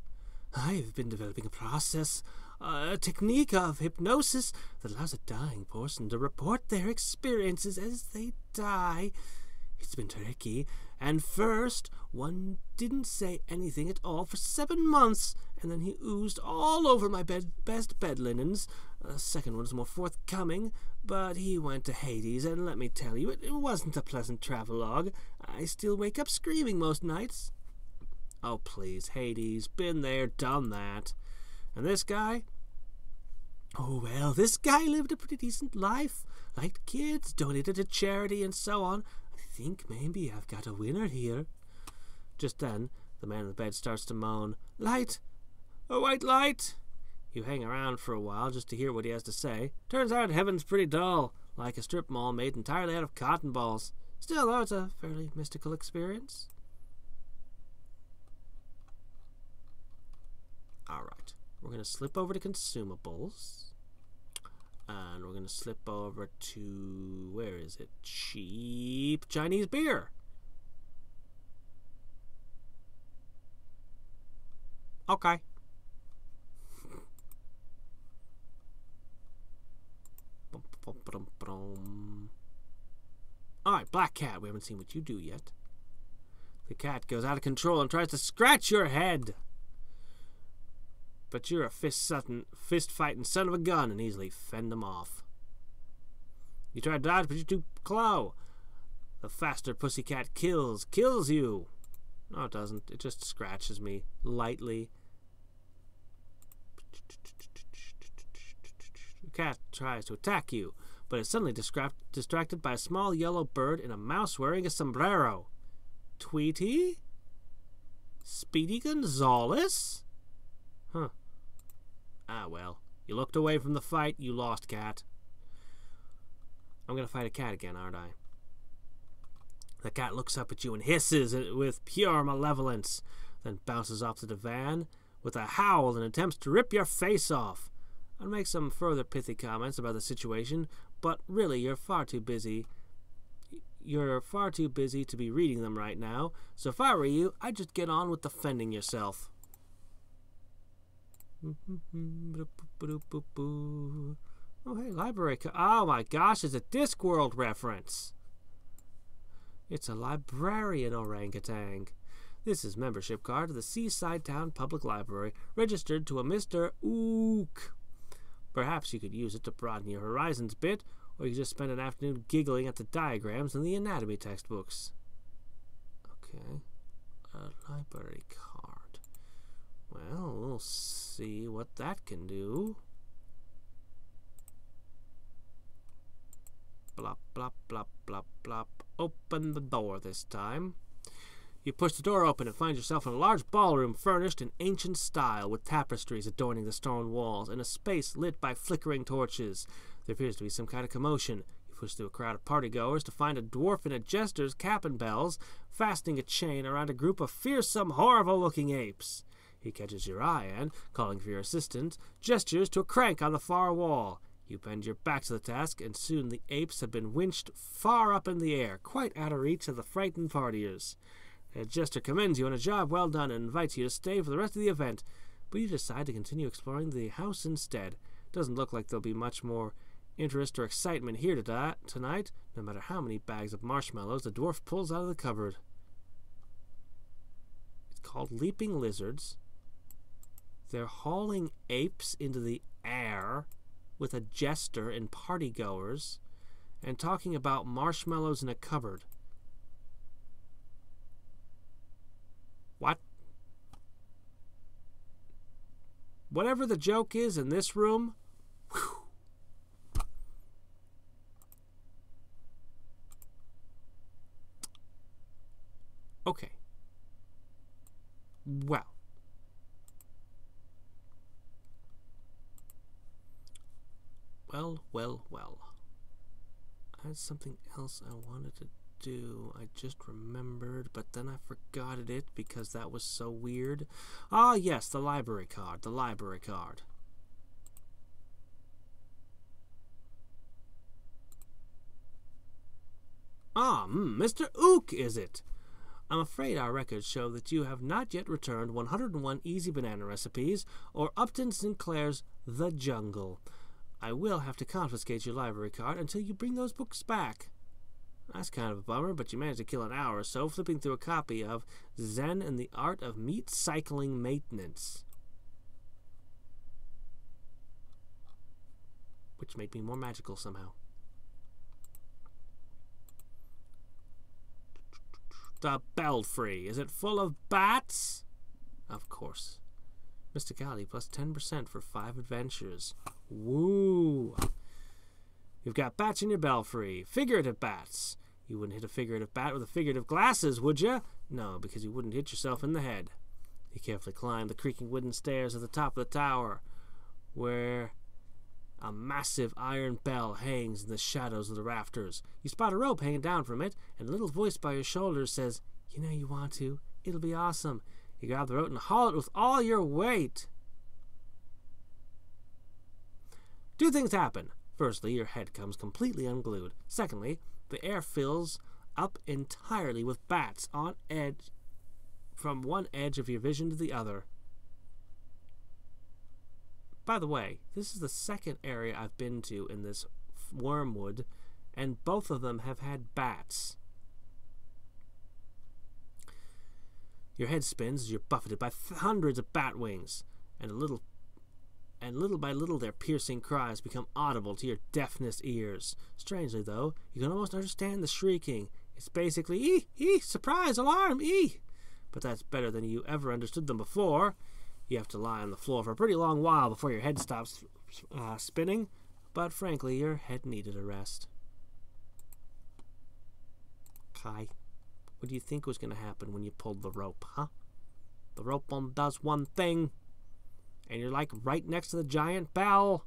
I've been developing a process, a technique of hypnosis that allows a dying person to report their experiences as they die. It's been tricky. And first, one didn't say anything at all for 7 months, and then he oozed all over my best bed linens. The second one was more forthcoming, but he went to Hades, and let me tell you, it wasn't a pleasant travelogue. I still wake up screaming most nights. Oh, please, Hades. Been there, done that. And this guy? Oh, well, this guy lived a pretty decent life. Liked kids, donated to charity, and so on. I think maybe I've got a winner here. Just then, the man in the bed starts to moan. Light! A white light! You hang around for a while just to hear what he has to say. Turns out heaven's pretty dull, like a strip mall made entirely out of cotton balls. Still, though, it's a fairly mystical experience. Alright, we're going to slip over to consumables. And we're going to slip over to, where is it? Cheap Chinese beer. Okay. Alright, Black Cat, we haven't seen what you do yet. The cat goes out of control and tries to scratch your head. But you're a fist-fighting son of a gun and easily fend them off. You try to dodge, but you're too slow. The faster pussycat kills you. No, it doesn't. It just scratches me lightly. The cat tries to attack you, but is suddenly distracted by a small yellow bird and a mouse wearing a sombrero. Tweety? Speedy Gonzales? Huh. Ah, well. You looked away from the fight, you lost, cat. I'm gonna fight a cat again, aren't I? The cat looks up at you and hisses with pure malevolence, then bounces off the divan with a howl and attempts to rip your face off. I'll make some further pithy comments about the situation, but really, you're far too busy to be reading them right now, so if I were you, I'd just get on with defending yourself. Oh, hey, library. Oh my gosh, it's a Discworld reference. It's a librarian orangutan. This is membership card to the Seaside Town Public Library, registered to a Mr. Ook. Perhaps you could use it to broaden your horizons a bit, or you could just spend an afternoon giggling at the diagrams in the anatomy textbooks. Okay. A library card. Well, we'll see what that can do. Blop, blop, blop, blop, blop. Open the door this time. You push the door open and find yourself in a large ballroom furnished in ancient style, with tapestries adorning the stone walls and a space lit by flickering torches. There appears to be some kind of commotion. You push through a crowd of partygoers to find a dwarf in a jester's cap and bells, fastening a chain around a group of fearsome, horrible-looking apes. He catches your eye and, calling for your assistance, gestures to a crank on the far wall. You bend your back to the task, and soon the apes have been winched far up in the air, quite out of reach of the frightened partiers. The jester commends you on a job well done and invites you to stay for the rest of the event, but you decide to continue exploring the house instead. Doesn't look like there'll be much more interest or excitement here tonight, no matter how many bags of marshmallows the dwarf pulls out of the cupboard. It's called Leaping Lizards. They're hauling apes into the air with a jester and partygoers and talking about marshmallows in a cupboard. What? Whatever the joke is in this room, whew. Okay. Well. Well. I had something else I wanted to do. I just remembered, but then I forgot it because that was so weird. Ah, yes, the library card. Ah, Mr. Ook, is it? I'm afraid our records show that you have not yet returned 101 Easy Banana Recipes or Upton Sinclair's The Jungle. I will have to confiscate your library card until you bring those books back. That's kind of a bummer, but you managed to kill an hour or so flipping through a copy of Zen and the Art of Meat Cycling Maintenance, which made me more magical somehow. The Belfry. Is it full of bats? Of course. Mysticality plus 10% for 5 adventures. Woo! You've got bats in your belfry. Figurative bats. You wouldn't hit a figurative bat with a figurative glasses, would you? No, because you wouldn't hit yourself in the head. You carefully climb the creaking wooden stairs at the top of the tower, where a massive iron bell hangs in the shadows of the rafters. You spot a rope hanging down from it, and a little voice by your shoulder says, "You know you want to. It'll be awesome." You grab the rope and haul it with all your weight. 2 things happen. Firstly, your head comes completely unglued. Secondly, the air fills up entirely with bats on edge, from one edge of your vision to the other. By the way, this is the second area I've been to in this wormwood, and both of them have had bats. Your head spins as you're buffeted by hundreds of bat wings, and little by little their piercing cries become audible to your deafened ears. Strangely, though, you can almost understand the shrieking. It's basically, "Ee! Surprise! Alarm! Ee!" But that's better than you ever understood them before. You have to lie on the floor for a pretty long while before your head stops spinning, but frankly, your head needed a rest. Kai, what do you think was going to happen when you pulled the rope, huh? The rope only does one thing, and you're like right next to the giant bell.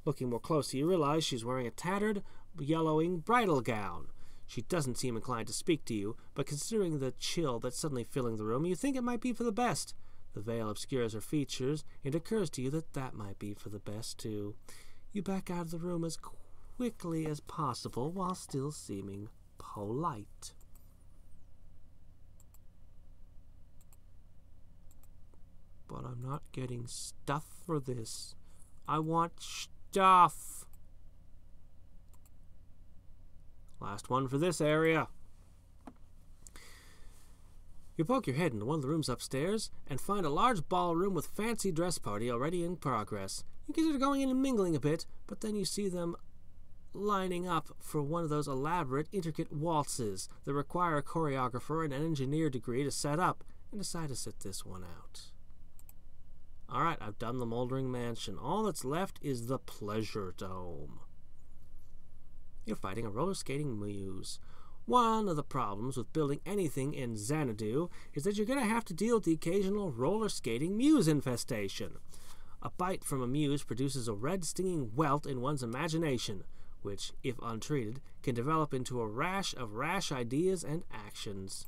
Looking more closely, you realize she's wearing a tattered, yellowing bridal gown. She doesn't seem inclined to speak to you, but considering the chill that's suddenly filling the room, you think it might be for the best. The veil obscures her features, and it occurs to you that that might be for the best, too. You back out of the room as quickly as possible while still seeming polite. But I'm not getting stuff for this. I want stuff. Last one for this area. You poke your head into one of the rooms upstairs and find a large ballroom with fancy dress party already in progress. You consider going in and mingling a bit, but then you see them lining up for one of those elaborate, intricate waltzes that require a choreographer and an engineer degree to set up, and decide to sit this one out. Alright, I've done the Moldering Mansion. All that's left is the Pleasure Dome. You're fighting a roller skating muse. One of the problems with building anything in Xanadu is that you're going to have to deal with the occasional roller skating muse infestation. A bite from a muse produces a red stinging welt in one's imagination, which, if untreated, can develop into a rash of rash ideas and actions.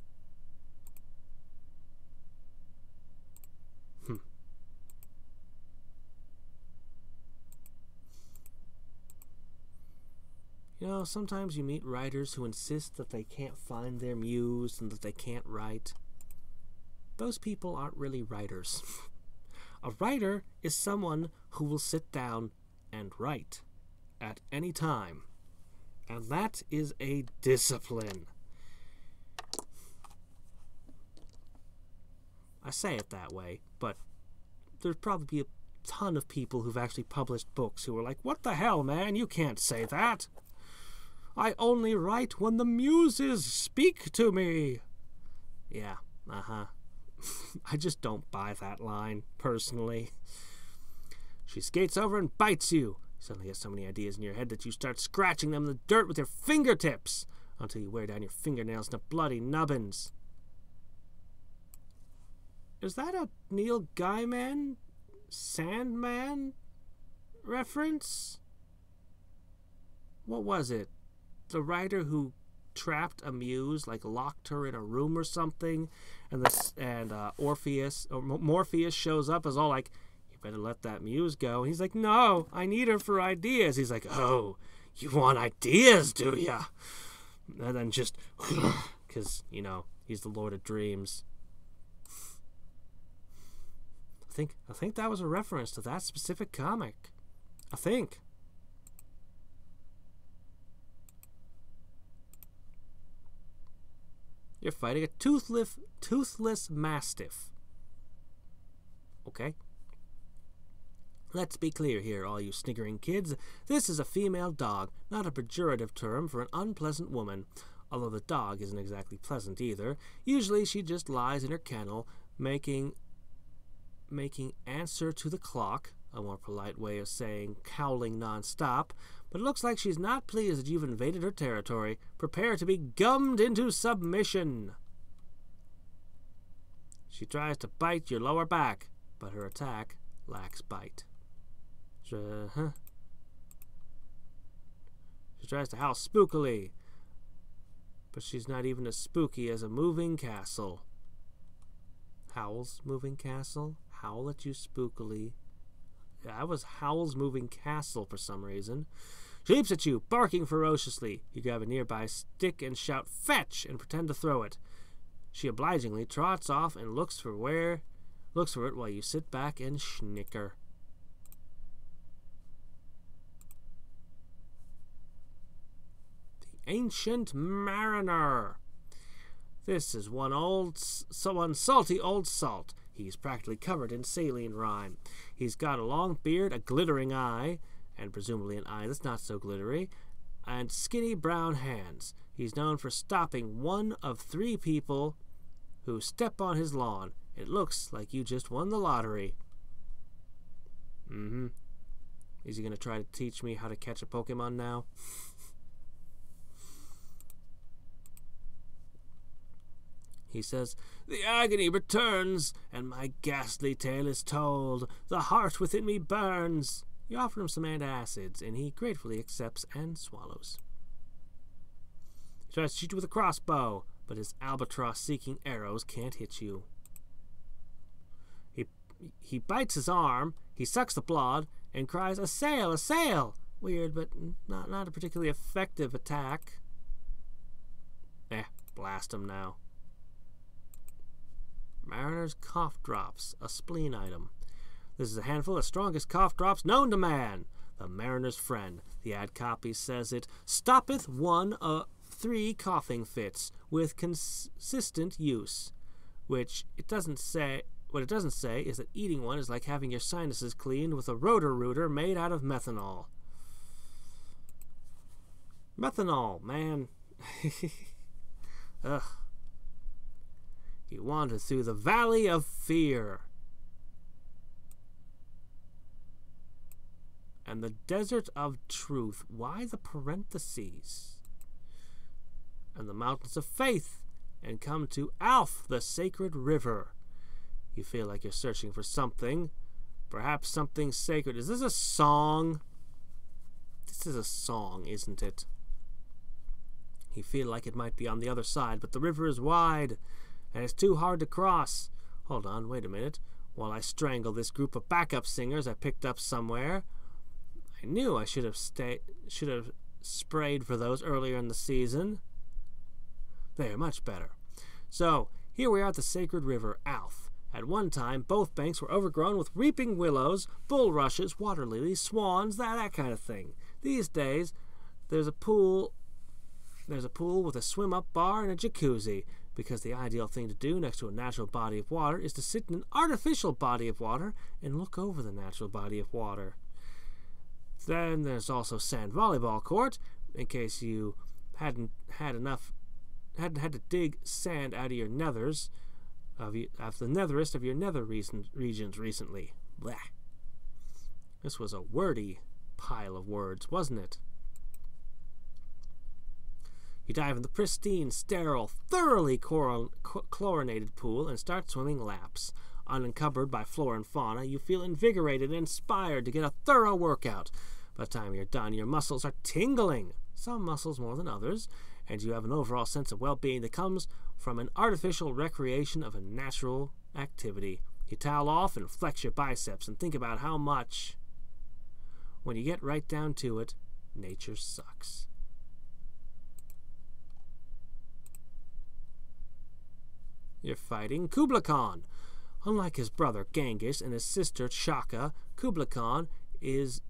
You know, sometimes you meet writers who insist that they can't find their muse and that they can't write. Those people aren't really writers. A writer is someone who will sit down and write at any time. And that is a discipline. I say it that way, but there's probably a ton of people who've actually published books who are like, "What the hell, man? You can't say that. I only write when the muses speak to me." Yeah, I just don't buy that line, personally. She skates over and bites you. You suddenly have so many ideas in your head that you start scratching them in the dirt with your fingertips until you wear down your fingernails into bloody nubbins. Is that a Neil Gaiman Sandman reference? What was it? The writer who trapped a muse, like locked her in a room or something, and Morpheus shows up as all like, "You better let that muse go." And he's like, "No, I need her for ideas." He's like, "Oh, you want ideas, do ya?" And then just, because, you know, he's the Lord of Dreams. I think that was a reference to that specific comic. I think. You're fighting a toothless mastiff. Okay? Let's be clear here, all you sniggering kids. This is a female dog, not a pejorative term for an unpleasant woman. Although the dog isn't exactly pleasant either. Usually she just lies in her kennel, making answer to the clock, a more polite way of saying cowling non-stop, but it looks like she's not pleased that you've invaded her territory. Prepare to be gummed into submission. She tries to bite your lower back, but her attack lacks bite. She tries to howl spookily, but she's not even as spooky as a moving castle. Howl's moving castle? Howl at you spookily. Yeah, I was Howl's moving castle for some reason. She leaps at you, barking ferociously. You grab a nearby stick and shout, "Fetch!" and pretend to throw it. She obligingly trots off and looks for it while you sit back and snicker. The Ancient Mariner. This is one salty old salt. He's practically covered in saline rime. He's got a long beard, a glittering eye, and presumably an eye that's not so glittery, and skinny brown hands. He's known for stopping one of 3 people who step on his lawn. It looks like you just won the lottery. Is he going to try to teach me how to catch a Pokemon now? He says, "The agony returns, and my ghastly tale is told. The heart within me burns." You offer him some antacids, and he gratefully accepts and swallows. He tries to shoot you with a crossbow, but his albatross-seeking arrows can't hit you. He bites his arm, he sucks the blood, and cries, "A sail, a sail!" Weird, but not a particularly effective attack. Blast him now. Mariner's cough drops, a spleen item. This is a handful of the strongest cough drops known to man. The mariner's friend. The ad copy says it stoppeth 1 of 3 coughing fits with consistent use. Which it doesn't say. What it doesn't say is that eating one is like having your sinuses cleaned with a rotor-rooter made out of methanol. Methanol, man. Ugh. He wandered through the valley of fear and the desert of truth. Why the parentheses? And the mountains of faith, and come to Alf, the sacred river. You feel like you're searching for something, perhaps something sacred. Is this a song? This is a song, isn't it? You feel like it might be on the other side, but the river is wide, and it's too hard to cross. Hold on, wait a minute. While I strangle this group of backup singers I picked up somewhere, I knew I should have sprayed for those earlier in the season. There, much better. So, here we are at the sacred river, Alf. At one time, both banks were overgrown with weeping willows, bulrushes, water lilies, swans, that kind of thing. These days, there's a pool with a swim-up bar and a jacuzzi, because the ideal thing to do next to a natural body of water is to sit in an artificial body of water and look over the natural body of water. Then there's also sand volleyball court, in case you hadn't had to dig sand out of your nethers, of the netherest of your nether regions recently. Blah. This was a wordy pile of words, wasn't it? You dive in the pristine, sterile, thoroughly chlorinated pool and start swimming laps. Unencumbered by flora and fauna, you feel invigorated and inspired to get a thorough workout. By the time you're done, your muscles are tingling, some muscles more than others, and you have an overall sense of well-being that comes from an artificial recreation of a natural activity. You towel off and flex your biceps and think about how much, when you get right down to it, nature sucks. You're fighting Kublai Khan. Unlike his brother Genghis and his sister Shaka, Kublai Khan is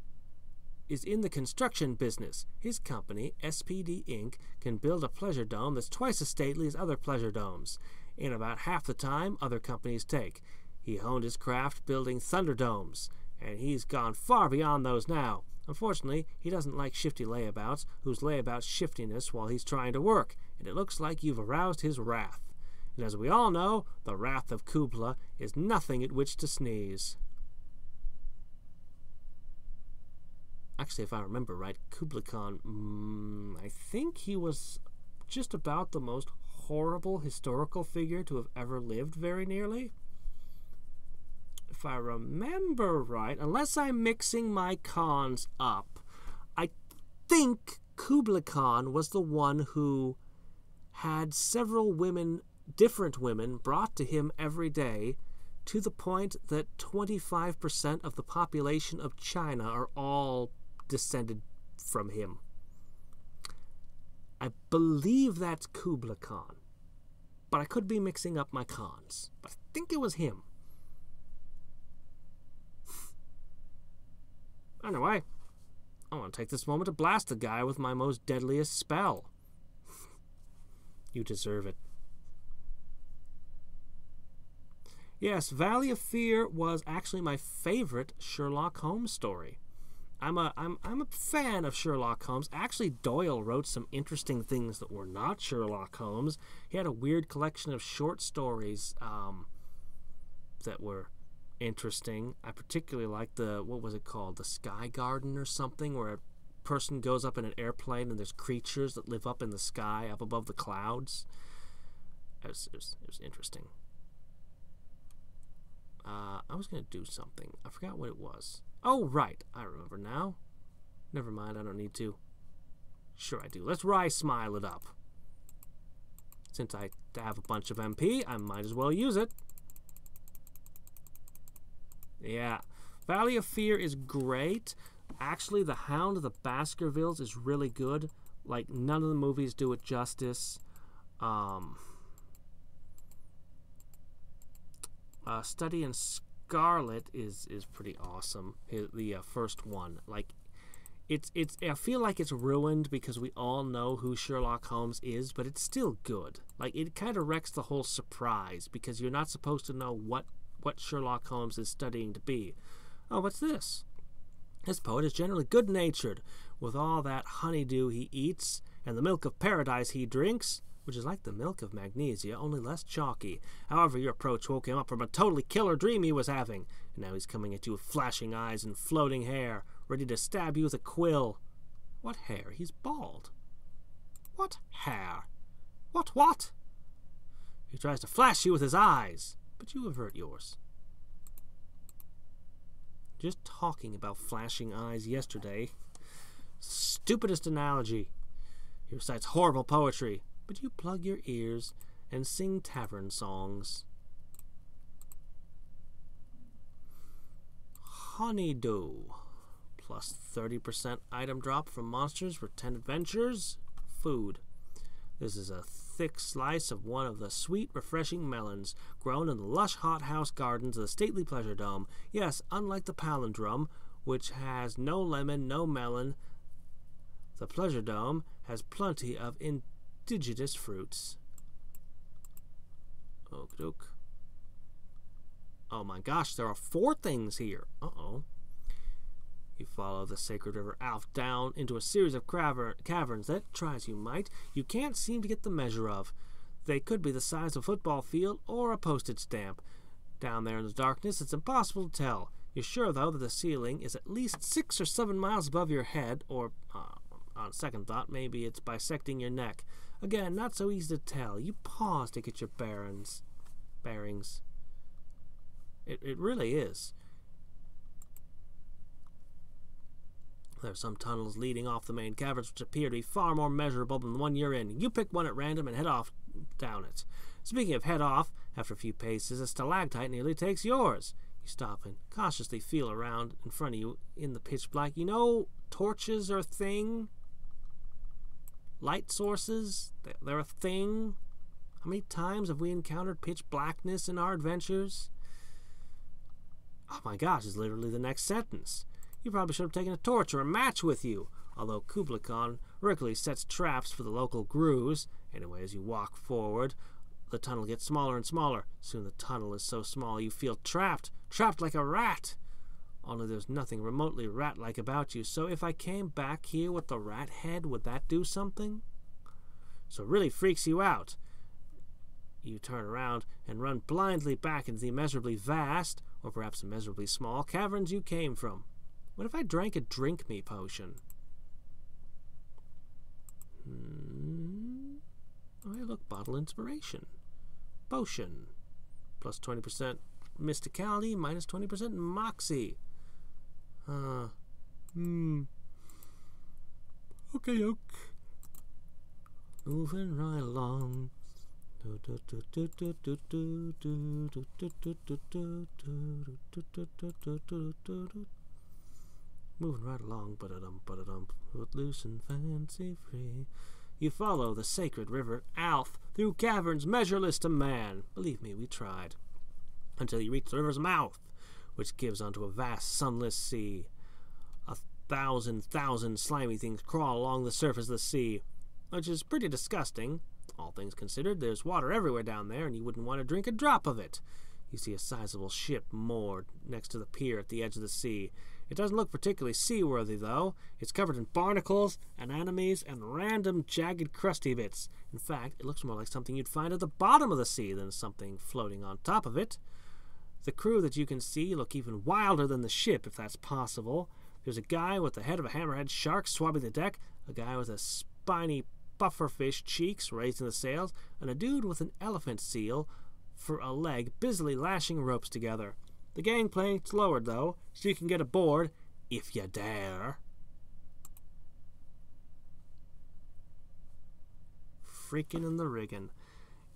in the construction business. His company, SPD Inc., can build a pleasure dome that's twice as stately as other pleasure domes, in about half the time other companies take. He honed his craft building Thunderdomes, and he's gone far beyond those now. Unfortunately, he doesn't like shifty layabouts whose lay about shiftiness while he's trying to work, and it looks like you've aroused his wrath. And as we all know, the wrath of Kublai is nothing at which to sneeze. Actually, if I remember right, Kublai Khan, I think he was just about the most horrible historical figure to have ever lived, very nearly. If I remember right, unless I'm mixing my Khans up, I think Kublai Khan was the one who had several women, different women, brought to him every day, to the point that 25% of the population of China are all descended from him. I believe that's Kublai Khan, but I could be mixing up my Khans. But I think it was him. Anyway, I want to take this moment to blast the guy with my most deadliest spell. You deserve it. Yes, Valley of Fear was actually my favorite Sherlock Holmes story. I'm a fan of Sherlock Holmes. Actually, Doyle wrote some interesting things that were not Sherlock Holmes. He had a weird collection of short stories that were interesting. I particularly liked what was it called? The Sky Garden or something, where a person goes up in an airplane and there's creatures that live up in the sky, up above the clouds. It was interesting. I was going to do something. I forgot what it was. Oh, right. I remember now. Never mind. I don't need to. Sure I do. Let's Rye Smile it up. Since I have a bunch of MP, I might as well use it. Yeah. Valley of Fear is great. Actually, The Hound of the Baskervilles is really good. Like, none of the movies do it justice. Study in Scarlet is pretty awesome. The first one, like, it's I feel like it's ruined because we all know who Sherlock Holmes is, but it's still good. Like, it kind of wrecks the whole surprise because you're not supposed to know what Sherlock Holmes is studying to be. Oh, what's this? This poet is generally good-natured, with all that honeydew he eats and the milk of paradise he drinks, which is like the milk of magnesia, only less chalky. However, your approach woke him up from a totally killer dream he was having, and now he's coming at you with flashing eyes and floating hair, ready to stab you with a quill. What hair? He's bald. What hair? What? He tries to flash you with his eyes, but you avert yours. Just talking about flashing eyes yesterday. Stupidest analogy. He recites horrible poetry, but you plug your ears and sing tavern songs. Honeydew. Plus 30% item drop from monsters for 10 adventures. Food. This is a thick slice of one of the sweet, refreshing melons grown in the lush hothouse gardens of the stately Pleasure Dome. Yes, unlike the palindrome, which has no lemon, no melon, the Pleasure Dome has plenty of indigenous fruits. Okey-doke. Oh my gosh, there are 4 things here. Uh-oh. You follow the sacred river Alf down into a series of caverns that, try as you might, you can't seem to get the measure of. They could be the size of a football field or a postage stamp. Down there in the darkness, it's impossible to tell. You're sure, though, that the ceiling is at least 6 or 7 miles above your head, or, on second thought, maybe it's bisecting your neck. Again, not so easy to tell. You pause to get your bearings. It really is. There are some tunnels leading off the main caverns which appear to be far more measurable than the one you're in. You pick one at random and head off down it. Speaking of head off, after a few paces, a stalactite nearly takes yours. You stop and cautiously feel around in front of you in the pitch black. You know, torches are a thing. Light sources, they're a thing. How many times have we encountered pitch blackness in our adventures? Oh my gosh, it's literally the next sentence. You probably should have taken a torch or a match with you, although Kublai Khan regularly sets traps for the local grooves. Anyway, as you walk forward, the tunnel gets smaller and smaller. Soon the tunnel is so small you feel trapped like a rat. Only there's nothing remotely rat-like about you, so if I came back here with the rat head, would that do something? So it really freaks you out. You turn around and run blindly back into the immeasurably vast, or perhaps immeasurably small, caverns you came from. What if I drank a drink me potion? Oh, hey, look, bottle inspiration. Potion. Plus 20% mysticality, minus 20% moxie. Okay, moving right along. Moving right along, ba-da-dum, footloose and fancy free. You follow the sacred river Alf through caverns measureless to man. Believe me, we tried. Until you reach the river's mouth, which gives onto a vast sunless sea. 1,000 slimy things crawl along the surface of the sea, which is pretty disgusting. All things considered, there's water everywhere down there, and you wouldn't want to drink a drop of it. You see a sizable ship moored next to the pier at the edge of the sea. It doesn't look particularly seaworthy, though. It's covered in barnacles, anemones, and random jagged crusty bits. In fact, it looks more like something you'd find at the bottom of the sea than something floating on top of it. The crew that you can see look even wilder than the ship, if that's possible. There's a guy with the head of a hammerhead shark swabbing the deck, a guy with a spiny pufferfish cheeks raising the sails, and a dude with an elephant seal for a leg busily lashing ropes together. The gangplank's lowered, though, so you can get aboard, if you dare. Freaking in the riggin'.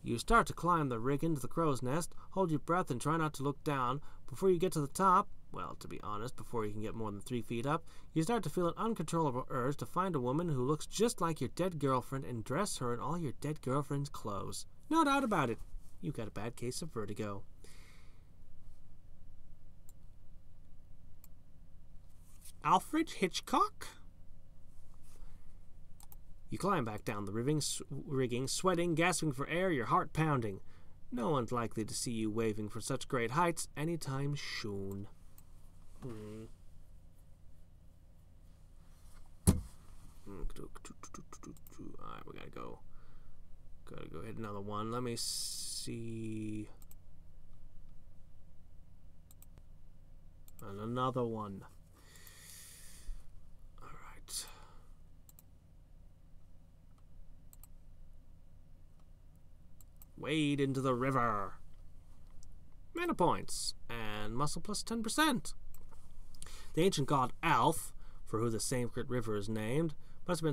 You start to climb the riggin' to the crow's nest, hold your breath and try not to look down. Before you get to the top, well, to be honest, before you can get more than 3 feet up, you start to feel an uncontrollable urge to find a woman who looks just like your dead girlfriend and dress her in all your dead girlfriend's clothes. No doubt about it. You've got a bad case of vertigo. Alfred Hitchcock? You climb back down the rigging, sweating, gasping for air, your heart pounding. No one's likely to see you waving for such great heights anytime soon. Alright, we gotta go. Gotta go hit another one. Let me see. And another one. Alright. Wade into the river. Mana points. And muscle plus 10%. The ancient god Alf, for who the sacred river is named, must have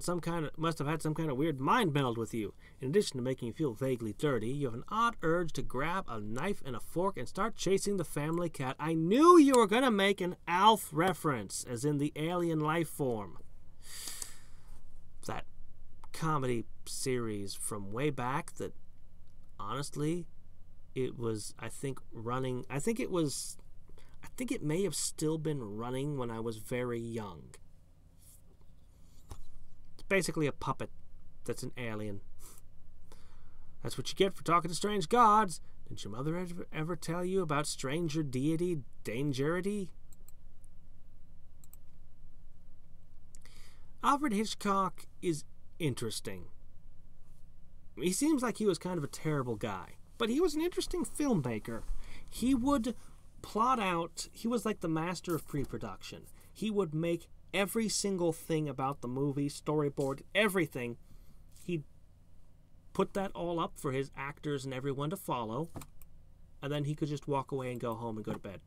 had some kind of weird mind meld with you. In addition to making you feel vaguely dirty, you have an odd urge to grab a knife and a fork and start chasing the family cat. I knew you were going to make an Alf reference, as in the alien life form. That comedy series from way back that, honestly, it was, I think it may have still been running when I was very young. Basically a puppet that's an alien. That's what you get for talking to strange gods. Didn't your mother ever tell you about stranger deity dangerity? Alfred Hitchcock is interesting. He seems like he was kind of a terrible guy, but he was an interesting filmmaker. He would plot out, he was like the master of pre-production. He would make every single thing about the movie, storyboard, everything. He'd put that all up for his actors and everyone to follow, and then he could just walk away and go home and go to bed.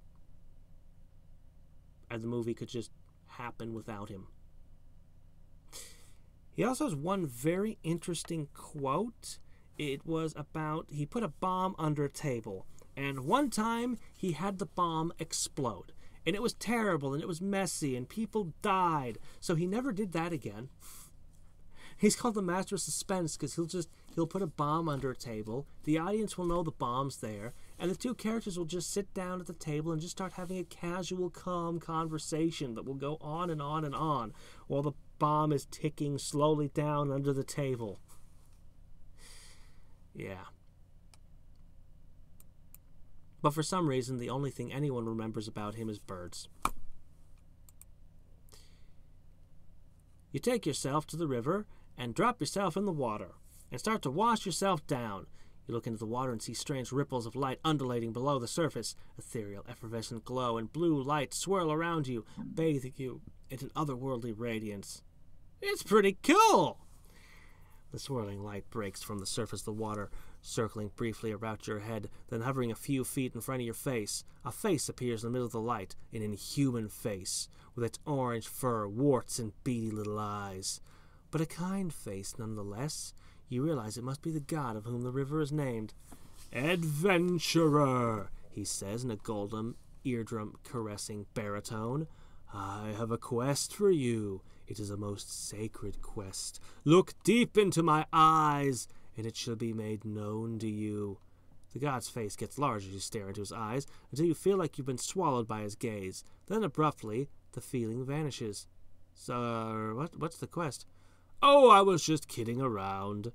And the movie could just happen without him. He also has one very interesting quote. It was about, he put a bomb under a table, and one time he had the bomb explode. And it was terrible, and it was messy, and people died. So he never did that again. He's called the master of suspense because he'll put a bomb under a table. The audience will know the bomb's there, and the two characters will just sit down at the table and just start having a casual, calm conversation that will go on and on and on while the bomb is ticking slowly down under the table. Yeah. But for some reason, the only thing anyone remembers about him is birds. You take yourself to the river and drop yourself in the water and start to wash yourself down. You look into the water and see strange ripples of light undulating below the surface. Ethereal, effervescent glow and blue light swirl around you, bathing you in an otherworldly radiance. It's pretty cool! The swirling light breaks from the surface of the water, circling briefly about your head, then hovering a few feet in front of your face. A face appears in the middle of the light, an inhuman face, with its orange fur, warts, and beady little eyes. But a kind face, nonetheless. You realize it must be the god of whom the river is named. "Adventurer," he says in a golden, eardrum-caressing baritone. "I have a quest for you. It is a most sacred quest. Look deep into my eyes, and it shall be made known to you." The god's face gets large as you stare into his eyes, until you feel like you've been swallowed by his gaze. Then abruptly, the feeling vanishes. "Sir, what's the quest?" "Oh, I was just kidding around,"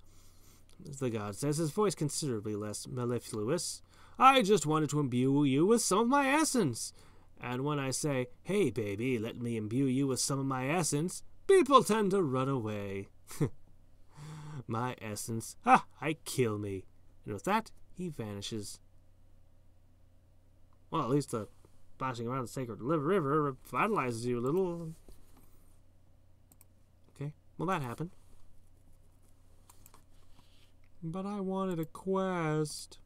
the god says, his voice considerably less mellifluous. "I just wanted to imbue you with some of my essence. And when I say, 'Hey, baby, let me imbue you with some of my essence,' people tend to run away." My essence. Ha! I kill me. And with that, he vanishes. Well, at least the splashing around the sacred river revitalizes you a little. Okay, well, that happened. But I wanted a quest.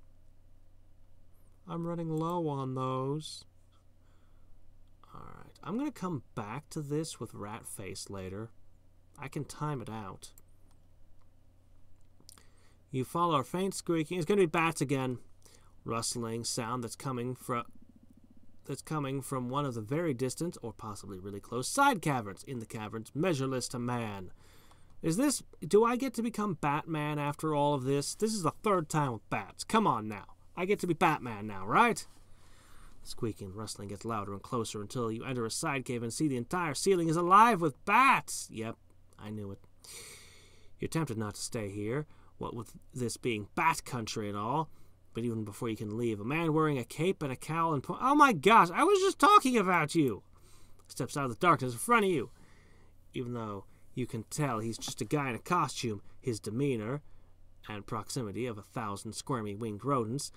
I'm running low on those. Alright, I'm going to come back to this with Rat Face later. I can time it out. You follow a faint squeaking. It's going to be bats again. Rustling sound that's coming from one of the very distant, or possibly really close, side caverns. In the caverns, measureless to man. Do I get to become Batman after all of this? This is the third time with bats. Come on now. I get to be Batman now, right? The squeaking and rustling gets louder and closer until you enter a side cave and see the entire ceiling is alive with bats. Yep, I knew it. You're tempted not to stay here, what with this being bat country and all. But even before you can leave, a man wearing a cape and a cowl and oh my gosh, I was just talking about you! Steps out of the darkness in front of you. Even though you can tell he's just a guy in a costume, his demeanor and proximity of 1,000 squirmy winged rodents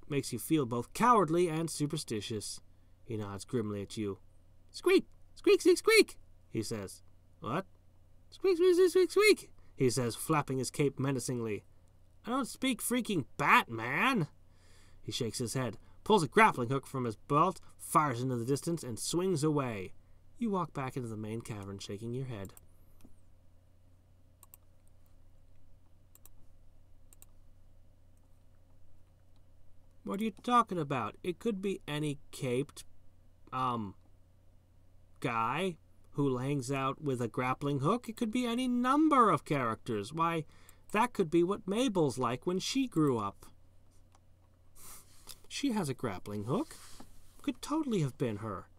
makes you feel both cowardly and superstitious. He nods grimly at you. Squeak! Squeak, squeak, squeak! He says. What? Squeak, squeak, squeak, squeak, squeak! He says, flapping his cape menacingly. I don't speak freaking bat, man! He shakes his head, pulls a grappling hook from his belt, fires into the distance, and swings away. You walk back into the main cavern, shaking your head. What are you talking about? It could be any caped, guy who hangs out with a grappling hook. It could be any number of characters. Why, that could be what Mabel's like when she grew up. She has a grappling hook. Could totally have been her.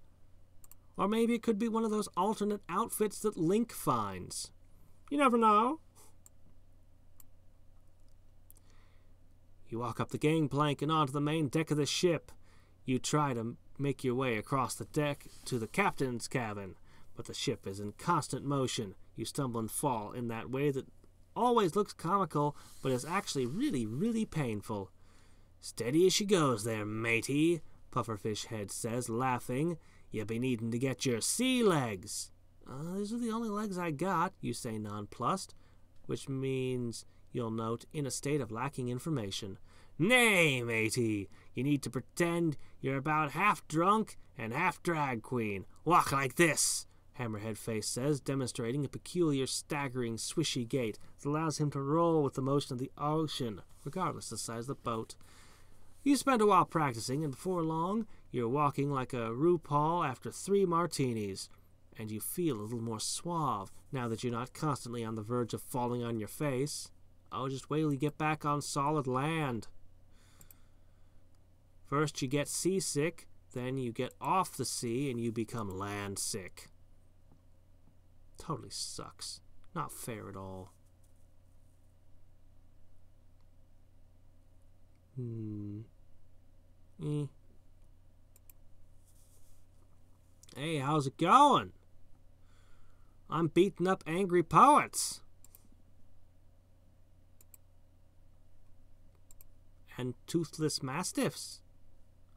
Or maybe it could be one of those alternate outfits that Link finds. You never know. You walk up the gangplank and onto the main deck of the ship. You try to make your way across the deck to the captain's cabin, but the ship is in constant motion. You stumble and fall in that way that always looks comical, but is actually really, really painful. Steady as she goes there, matey, Pufferfish Head says, laughing. You be needing to get your sea legs. These are the only legs I got, you say nonplussed, which means, you'll note, in a state of lacking information. Nay, matey, you need to pretend you're about half drunk and half drag queen. Walk like this, Hammerhead Face says, demonstrating a peculiar, staggering, swishy gait that allows him to roll with the motion of the ocean, regardless of the size of the boat. You spend a while practicing, and before long, you're walking like a RuPaul after 3 martinis, and you feel a little more suave now that you're not constantly on the verge of falling on your face. Oh, just wait till you get back on solid land. First you get seasick, then you get off the sea, and you become land sick. Totally sucks. Not fair at all. Hey, how's it going? I'm beating up angry poets. And toothless mastiffs.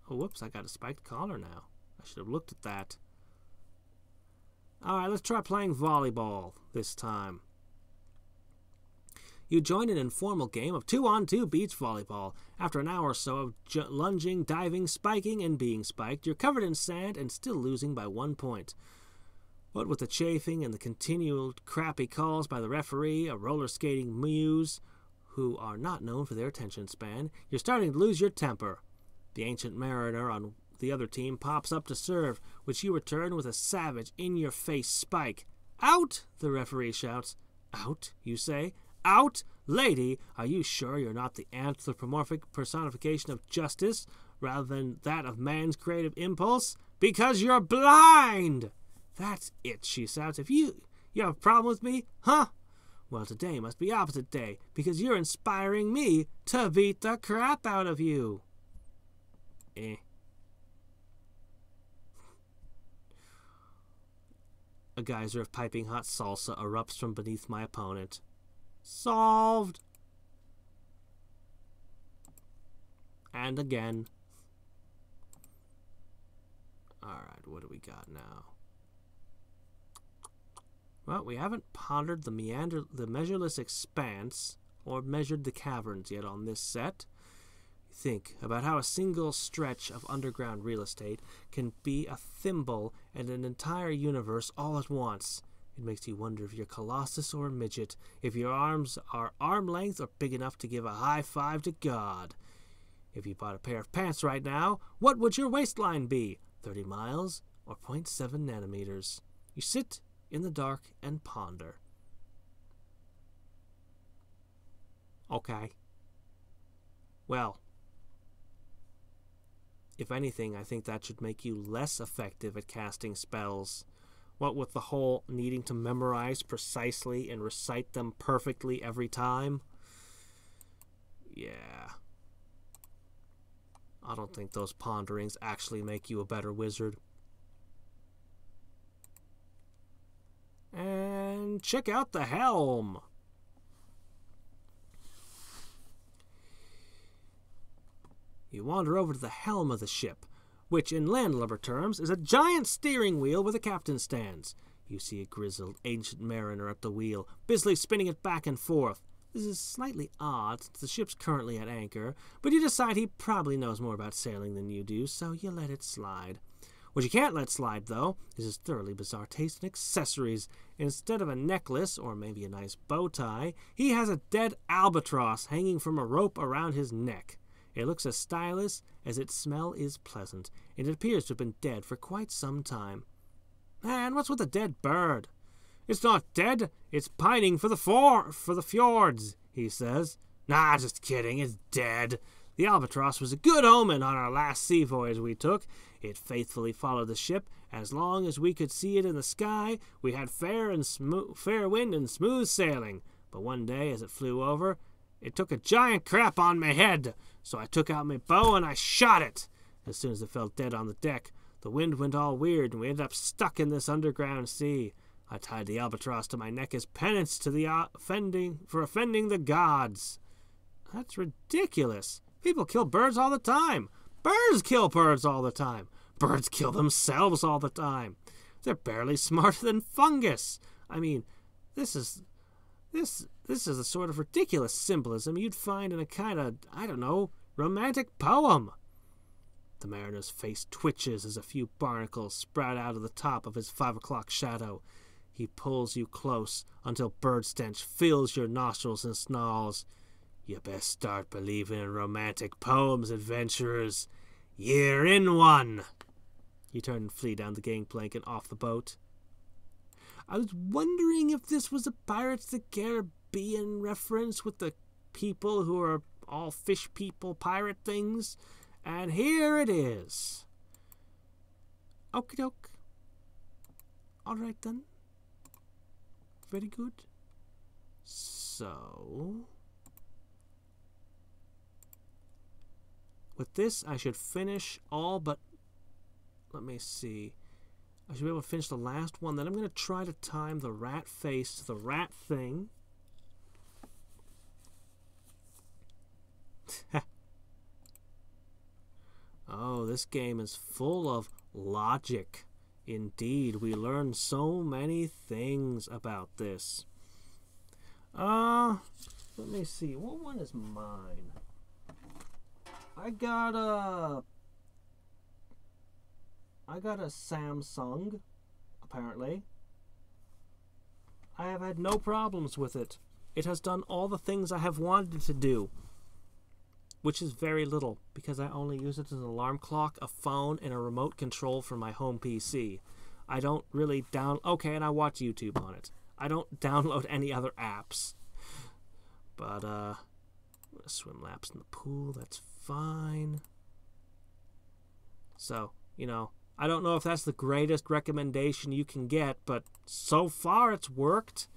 Oh, whoops, I got a spiked collar now. I should have looked at that. Alright, let's try playing volleyball this time. You join an informal game of 2-on-2 beach volleyball. After an hour or so of lunging, diving, spiking, and being spiked, you're covered in sand and still losing by 1 point. What with the chafing and the continual crappy calls by the referee, a roller skating muse, who are not known for their attention span, you're starting to lose your temper. The ancient mariner on the other team pops up to serve, which you return with a savage, in-your-face spike. Out! The referee shouts. Out, you say? Out! Lady, are you sure you're not the anthropomorphic personification of justice, rather than that of man's creative impulse? Because you're blind! That's it, she shouts. If you have a problem with me, huh? Well, today must be opposite day, because you're inspiring me to beat the crap out of you. A geyser of piping hot salsa erupts from beneath my opponent. Solved! And again. Alright, what do we got now? Well, we haven't pondered the measureless expanse or measured the caverns yet on this set. Think about how a single stretch of underground real estate can be a thimble and an entire universe all at once. It makes you wonder if you're Colossus or a midget, if your arms are arm length or big enough to give a high five to God. If you bought a pair of pants right now, what would your waistline be? 30 miles or 0.7 nanometers? You sit in the dark and ponder. Okay. Well, If anything, I think that should make you less effective at casting spells. What with the whole needing to memorize precisely and recite them perfectly every time. Yeah. I don't think those ponderings actually make you a better wizard. And check out the helm. You wander over to the helm of the ship, which in landlubber terms is a giant steering wheel where the captain stands. You see a grizzled ancient mariner at the wheel, busily spinning it back and forth. This is slightly odd since the ship's currently at anchor, but you decide he probably knows more about sailing than you do, so you let it slide. What you can't let slide, though, is his thoroughly bizarre taste in accessories. Instead of a necklace, or maybe a nice bow tie, he has a dead albatross hanging from a rope around his neck. It looks as stylish as its smell is pleasant, and it appears to have been dead for quite some time. And what's with the dead bird? It's not dead, it's pining for the fjords, he says. Nah, just kidding, it's dead. The albatross was a good omen on our last sea voyage we took. It faithfully followed the ship. As long as we could see it in the sky, we had fair wind and smooth sailing. But one day, as it flew over, it took a giant crap on my head. So I took out my bow and I shot it. As soon as it fell dead on the deck, the wind went all weird and we ended up stuck in this underground sea. I tied the albatross to my neck as penance to the offending the gods. That's ridiculous. People kill birds all the time. Birds kill birds all the time. Birds kill themselves all the time. They're barely smarter than fungus. I mean, this is the sort of ridiculous symbolism you'd find in a kind of, I don't know, romantic poem. The mariner's face twitches as a few barnacles sprout out of the top of his 5 o'clock shadow. He pulls you close until bird stench fills your nostrils and snarls. You best start believing in romantic poems, adventurers. You're in one. You turn and flee down the gangplank and off the boat. I was wondering if this was a Pirates of the Caribbean reference with the people who are all fish people pirate things. And here it is. Okie doke. Alright then. Very good. So, with this, I should finish all but, let me see. I should be able to finish the last one. Then I'm going to try to time the rat face to the rat thing. Oh, this game is full of logic. Indeed, we learn so many things about this. Let me see. What one is mine? I got a Samsung, apparently. I have had no problems with it. It has done all the things I have wanted to do, which is very little, because I only use it as an alarm clock, a phone, and a remote control for my home PC. I don't really okay, and I watch YouTube on it. I don't download any other apps. But, swim laps in the pool, that's fine. So, you know, I don't know if that's the greatest recommendation you can get, but so far it's worked.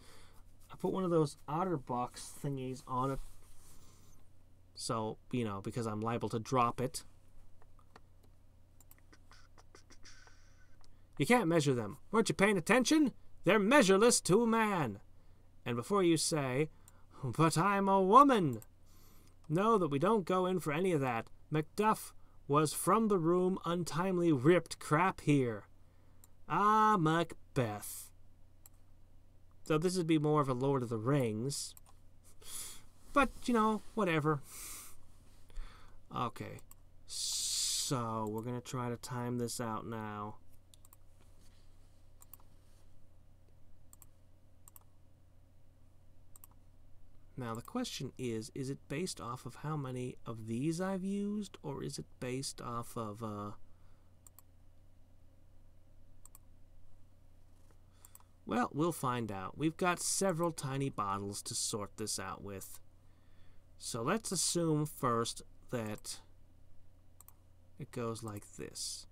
I put one of those OtterBox thingies on it. So, you know, because I'm liable to drop it. You can't measure them. Weren't you paying attention? They're measureless to a man. And before you say, but I'm a woman, know that we don't go in for any of that. Macduff was from the room untimely ripped crap here. Ah, Macbeth. So this would be more of a Lord of the Rings. But, you know, whatever. Okay. So, we're going to try to time this out now. Now, the question is it based off of how many of these I've used, or is it based off of, well, we'll find out. We've got several tiny bottles to sort this out with. So let's assume first that it goes like this.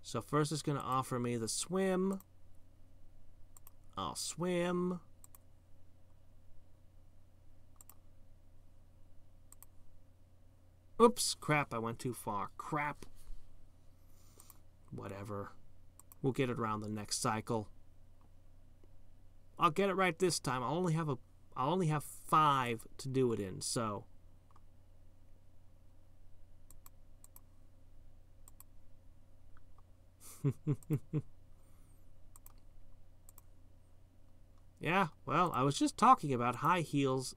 So first it's going to offer me the swim. I'll swim. Oops, crap, I went too far. Crap. Whatever. We'll get it around the next cycle. I'll get it right this time. I'll only have 5 to do it in, so yeah, well, I was just talking about high heels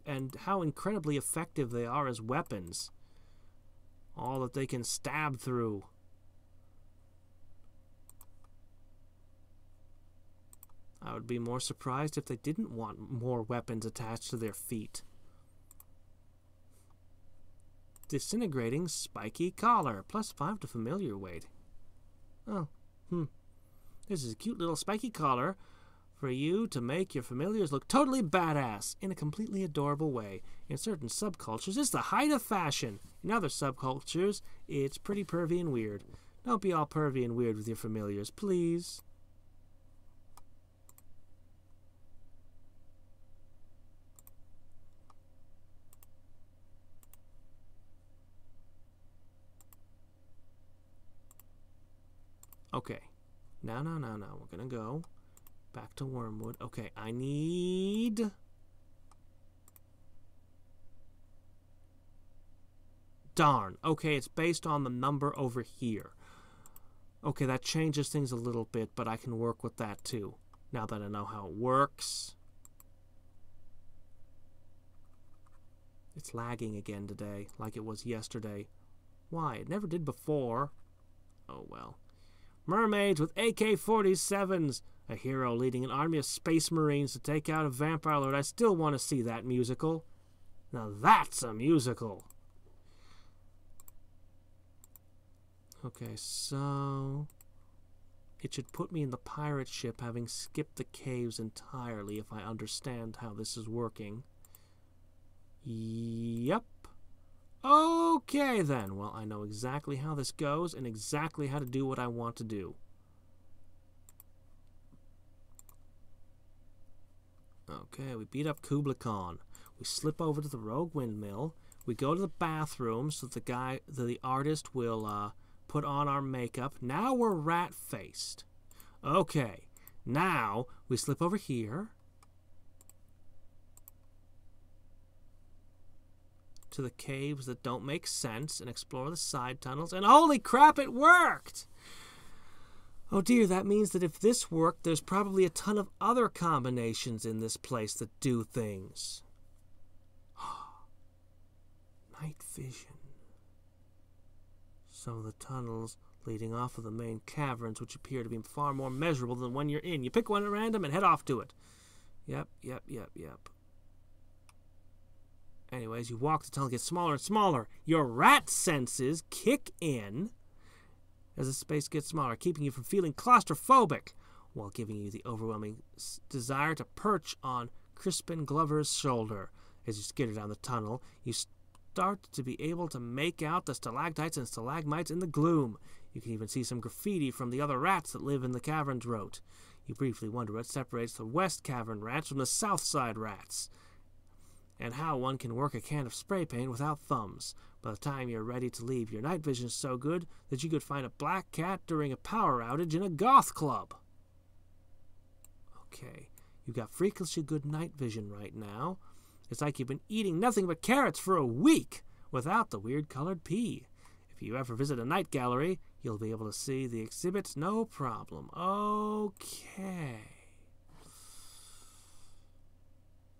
and how incredibly effective they are as weapons. All that they can stab through. I would be more surprised if they didn't want more weapons attached to their feet. Disintegrating spiky collar. +5 to familiar weight. Oh, This is a cute little spiky collar for you to make your familiars look totally badass in a completely adorable way. In certain subcultures, it's the height of fashion. In other subcultures, it's pretty pervy and weird. Don't be all pervy and weird with your familiars, please. Okay. Now. We're gonna go back to wormwood. Okay, I need... Darn. Okay, it's based on the number over here. Okay, that changes things a little bit, but I can work with that too, now that I know how it works. It's lagging again today, like it was yesterday. Why? It never did before. Oh well. Mermaids with AK-47s. A hero leading an army of space marines to take out a vampire lord. I still want to see that musical. Now that's a musical. Okay, so... it should put me in the pirate ship, having skipped the caves entirely, if I understand how this is working. Yep. Okay, then. Well, I know exactly how this goes and exactly how to do what I want to do. Okay, we beat up Kublai Khan. We slip over to the rogue windmill. We go to the bathroom so the artist will put on our makeup. Now we're rat-faced. Okay, now we slip over here to the caves that don't make sense and explore the side tunnels. And holy crap, it worked! Oh dear, that means that if this worked, there's probably a ton of other combinations in this place that do things. Night vision. So the tunnels leading off of the main caverns, which appear to be far more measurable than when you're in. You pick one at random and head off to it. Yep. Anyways, you walk the tunnel, gets smaller and smaller. Your rat senses kick in as the space gets smaller, keeping you from feeling claustrophobic, while giving you the overwhelming desire to perch on Crispin Glover's shoulder. As you skitter down the tunnel, you start to be able to make out the stalactites and stalagmites in the gloom. You can even see some graffiti from the other rats that live in the caverns wrote. You briefly wonder what separates the West Cavern rats from the South Side rats, and how one can work a can of spray paint without thumbs. By the time you're ready to leave, your night vision is so good that you could find a black cat during a power outage in a goth club. Okay, you've got freakishly good night vision right now. It's like you've been eating nothing but carrots for a week without the weird colored pea. If you ever visit a night gallery, you'll be able to see the exhibits no problem. Okay.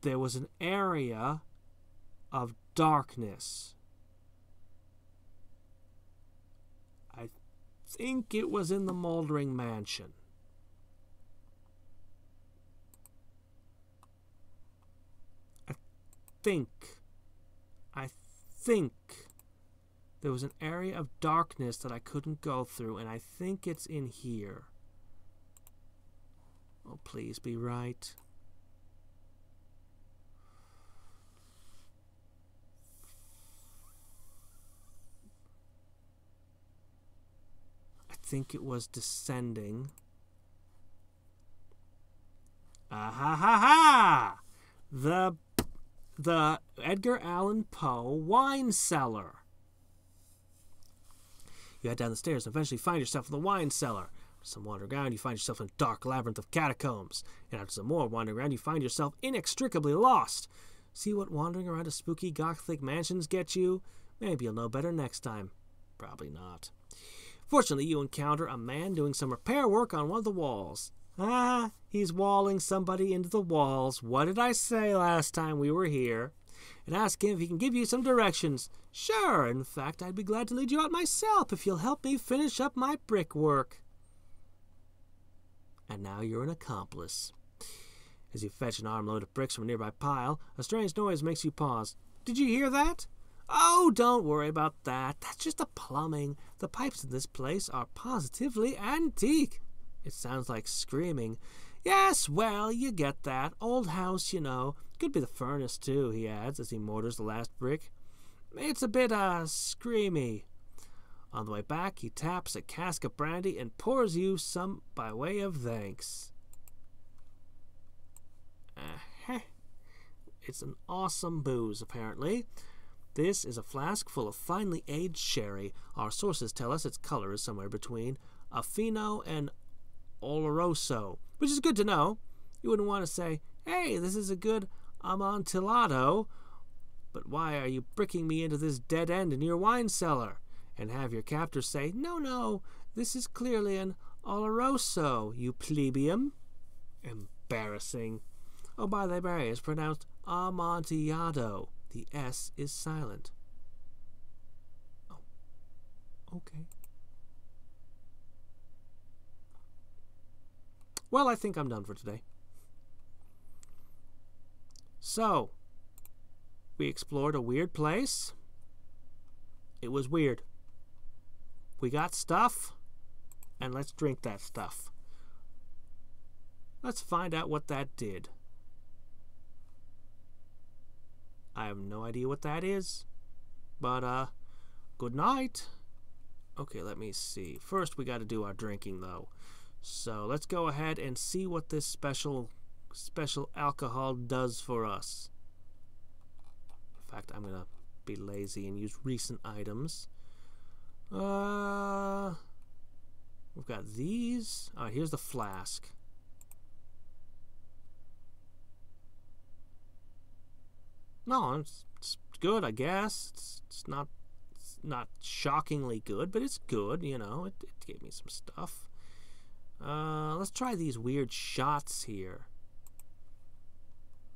There was an area of darkness. I think it was in the Moldering Mansion. I think there was an area of darkness that I couldn't go through, and I think it's in here. Oh, please be right. think it was descending. Ah ha ha ha! The Edgar Allan Poe wine cellar. You head down the stairs and eventually find yourself in the wine cellar. Some wandering around, you find yourself in a dark labyrinth of catacombs. And after some more wandering around, you find yourself inextricably lost. See what wandering around a spooky Gothic mansions get you? Maybe you'll know better next time. Probably not. Fortunately, you encounter a man doing some repair work on one of the walls. Ah, he's walling somebody into the walls. What did I say last time we were here? And ask him if he can give you some directions. Sure, in fact, I'd be glad to lead you out myself if you'll help me finish up my brickwork. And now you're an accomplice. As you fetch an armload of bricks from a nearby pile, a strange noise makes you pause. Did you hear that? Oh, don't worry about that. That's just the plumbing. The pipes in this place are positively antique. It sounds like screaming. Yes, well, you get that. Old house, you know. Could be the furnace, too, he adds as he mortars the last brick. It's a bit, screamy. On the way back, he taps a cask of brandy and pours you some by way of thanks. It's an awesome booze, apparently. This is a flask full of finely aged sherry. Our sources tell us its color is somewhere between a Fino and Oloroso, which is good to know. You wouldn't want to say, hey, this is a good Amontillado, but why are you bricking me into this dead end in your wine cellar? And have your captor say, no, this is clearly an Oloroso, you plebeian. Embarrassing. Oh, by the way, it's pronounced Amontillado. The S is silent. Oh, okay. Well, I think I'm done for today. So, we explored a weird place. It was weird. We got stuff, and let's drink that stuff. Let's find out what that did. I have no idea what that is, but, good night. Okay, let me see. First, we got to do our drinking, though. So, let's go ahead and see what this special alcohol does for us. In fact, I'm going to be lazy and use recent items. We've got these. Alright, here's the flask. No, it's good, I guess. It's not shockingly good, but it's good, you know. It gave me some stuff. Let's try these weird shots here.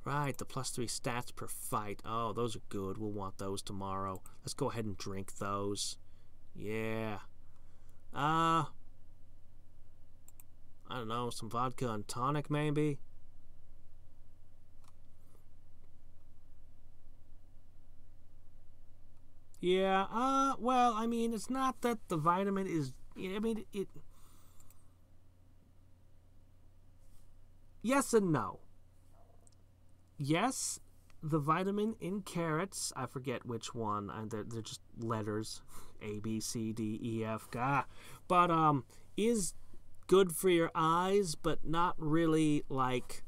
Right, the +3 stats per fight. Oh, those are good. We'll want those tomorrow. Let's go ahead and drink those. Yeah. I don't know, some vodka and tonic maybe? Yeah, well, I mean, it's not that the vitamin is, I mean, it yes and no. Yes, the vitamin in carrots, I forget which one, they're just letters, A, B, C, D, E, F, but, is good for your eyes, but not really, like,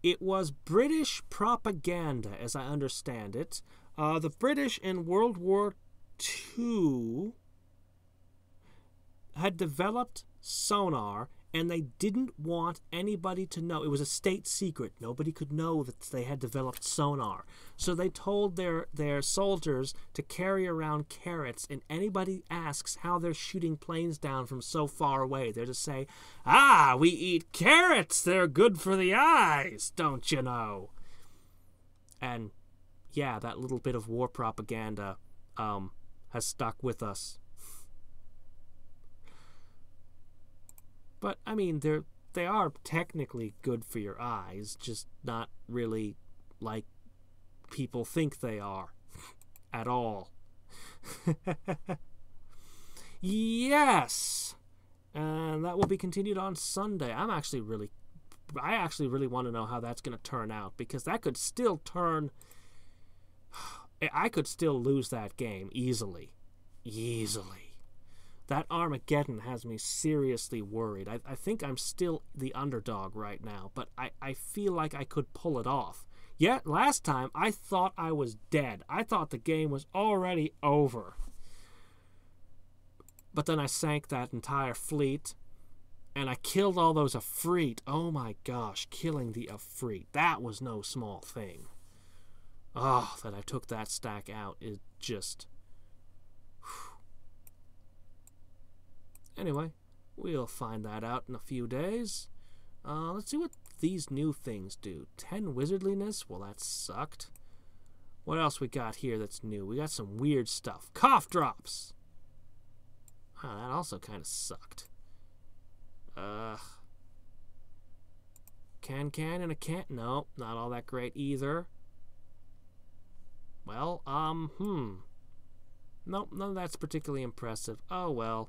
it was British propaganda, as I understand it. The British in World War II had developed sonar, and they didn't want anybody to know. It was a state secret. Nobody could know that they had developed sonar. So they told their soldiers to carry around carrots, and anybody asks how they're shooting planes down from so far away, they're to say, "Ah, we eat carrots. They're good for the eyes, don't you know?" And yeah, that little bit of war propaganda has stuck with us. But, I mean, they are technically good for your eyes, just not really like people think they are at all. Yes! And that will be continued on Sunday. I actually really want to know how that's going to turn out, because that could still turn... I could still lose that game easily. Easily. That Armageddon has me seriously worried. I think I'm still the underdog right now, but I feel like I could pull it off. Yet, last time, I thought I was dead. I thought the game was already over. But then I sank that entire fleet, and I killed all those Efreet. Oh my gosh, killing the Efreet. That was no small thing. Oh, that I took that stack out is just... Anyway, we'll find that out in a few days. Let's see what these new things do. 10 wizardliness? Well, that sucked. What else we got here that's new? We got some weird stuff. Cough drops! Huh, that also kind of sucked. Can and a can't. No, not all that great either. Well, Nope, none of that's particularly impressive. Oh, well.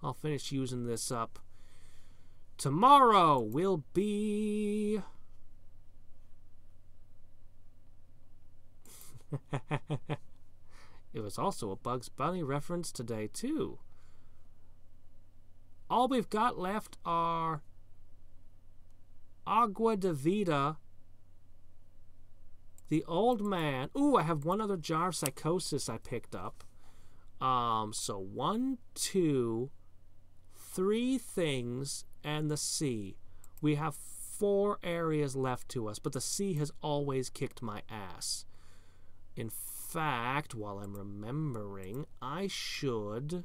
I'll finish using this up. Tomorrow will be... It was also a Bugs Bunny reference today, too. All we've got left are Agua de Vida, the Old Man. Ooh, I have one other jar of Psychosis I picked up. So 1, 2, 3 things, and the sea. We have 4 areas left to us, but the sea has always kicked my ass. In fact, while I'm remembering, I should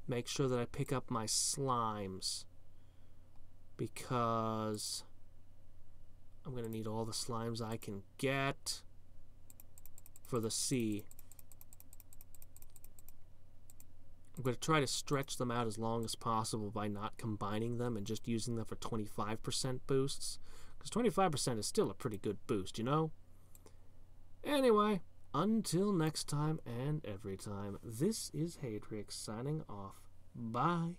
make sure that I pick up my slimes, because I'm going to need all the slimes I can get for the sea. I'm going to try to stretch them out as long as possible by not combining them and just using them for 25% boosts. Because 25% is still a pretty good boost, you know? Anyway, until next time and every time, this is Hadriex signing off. Bye.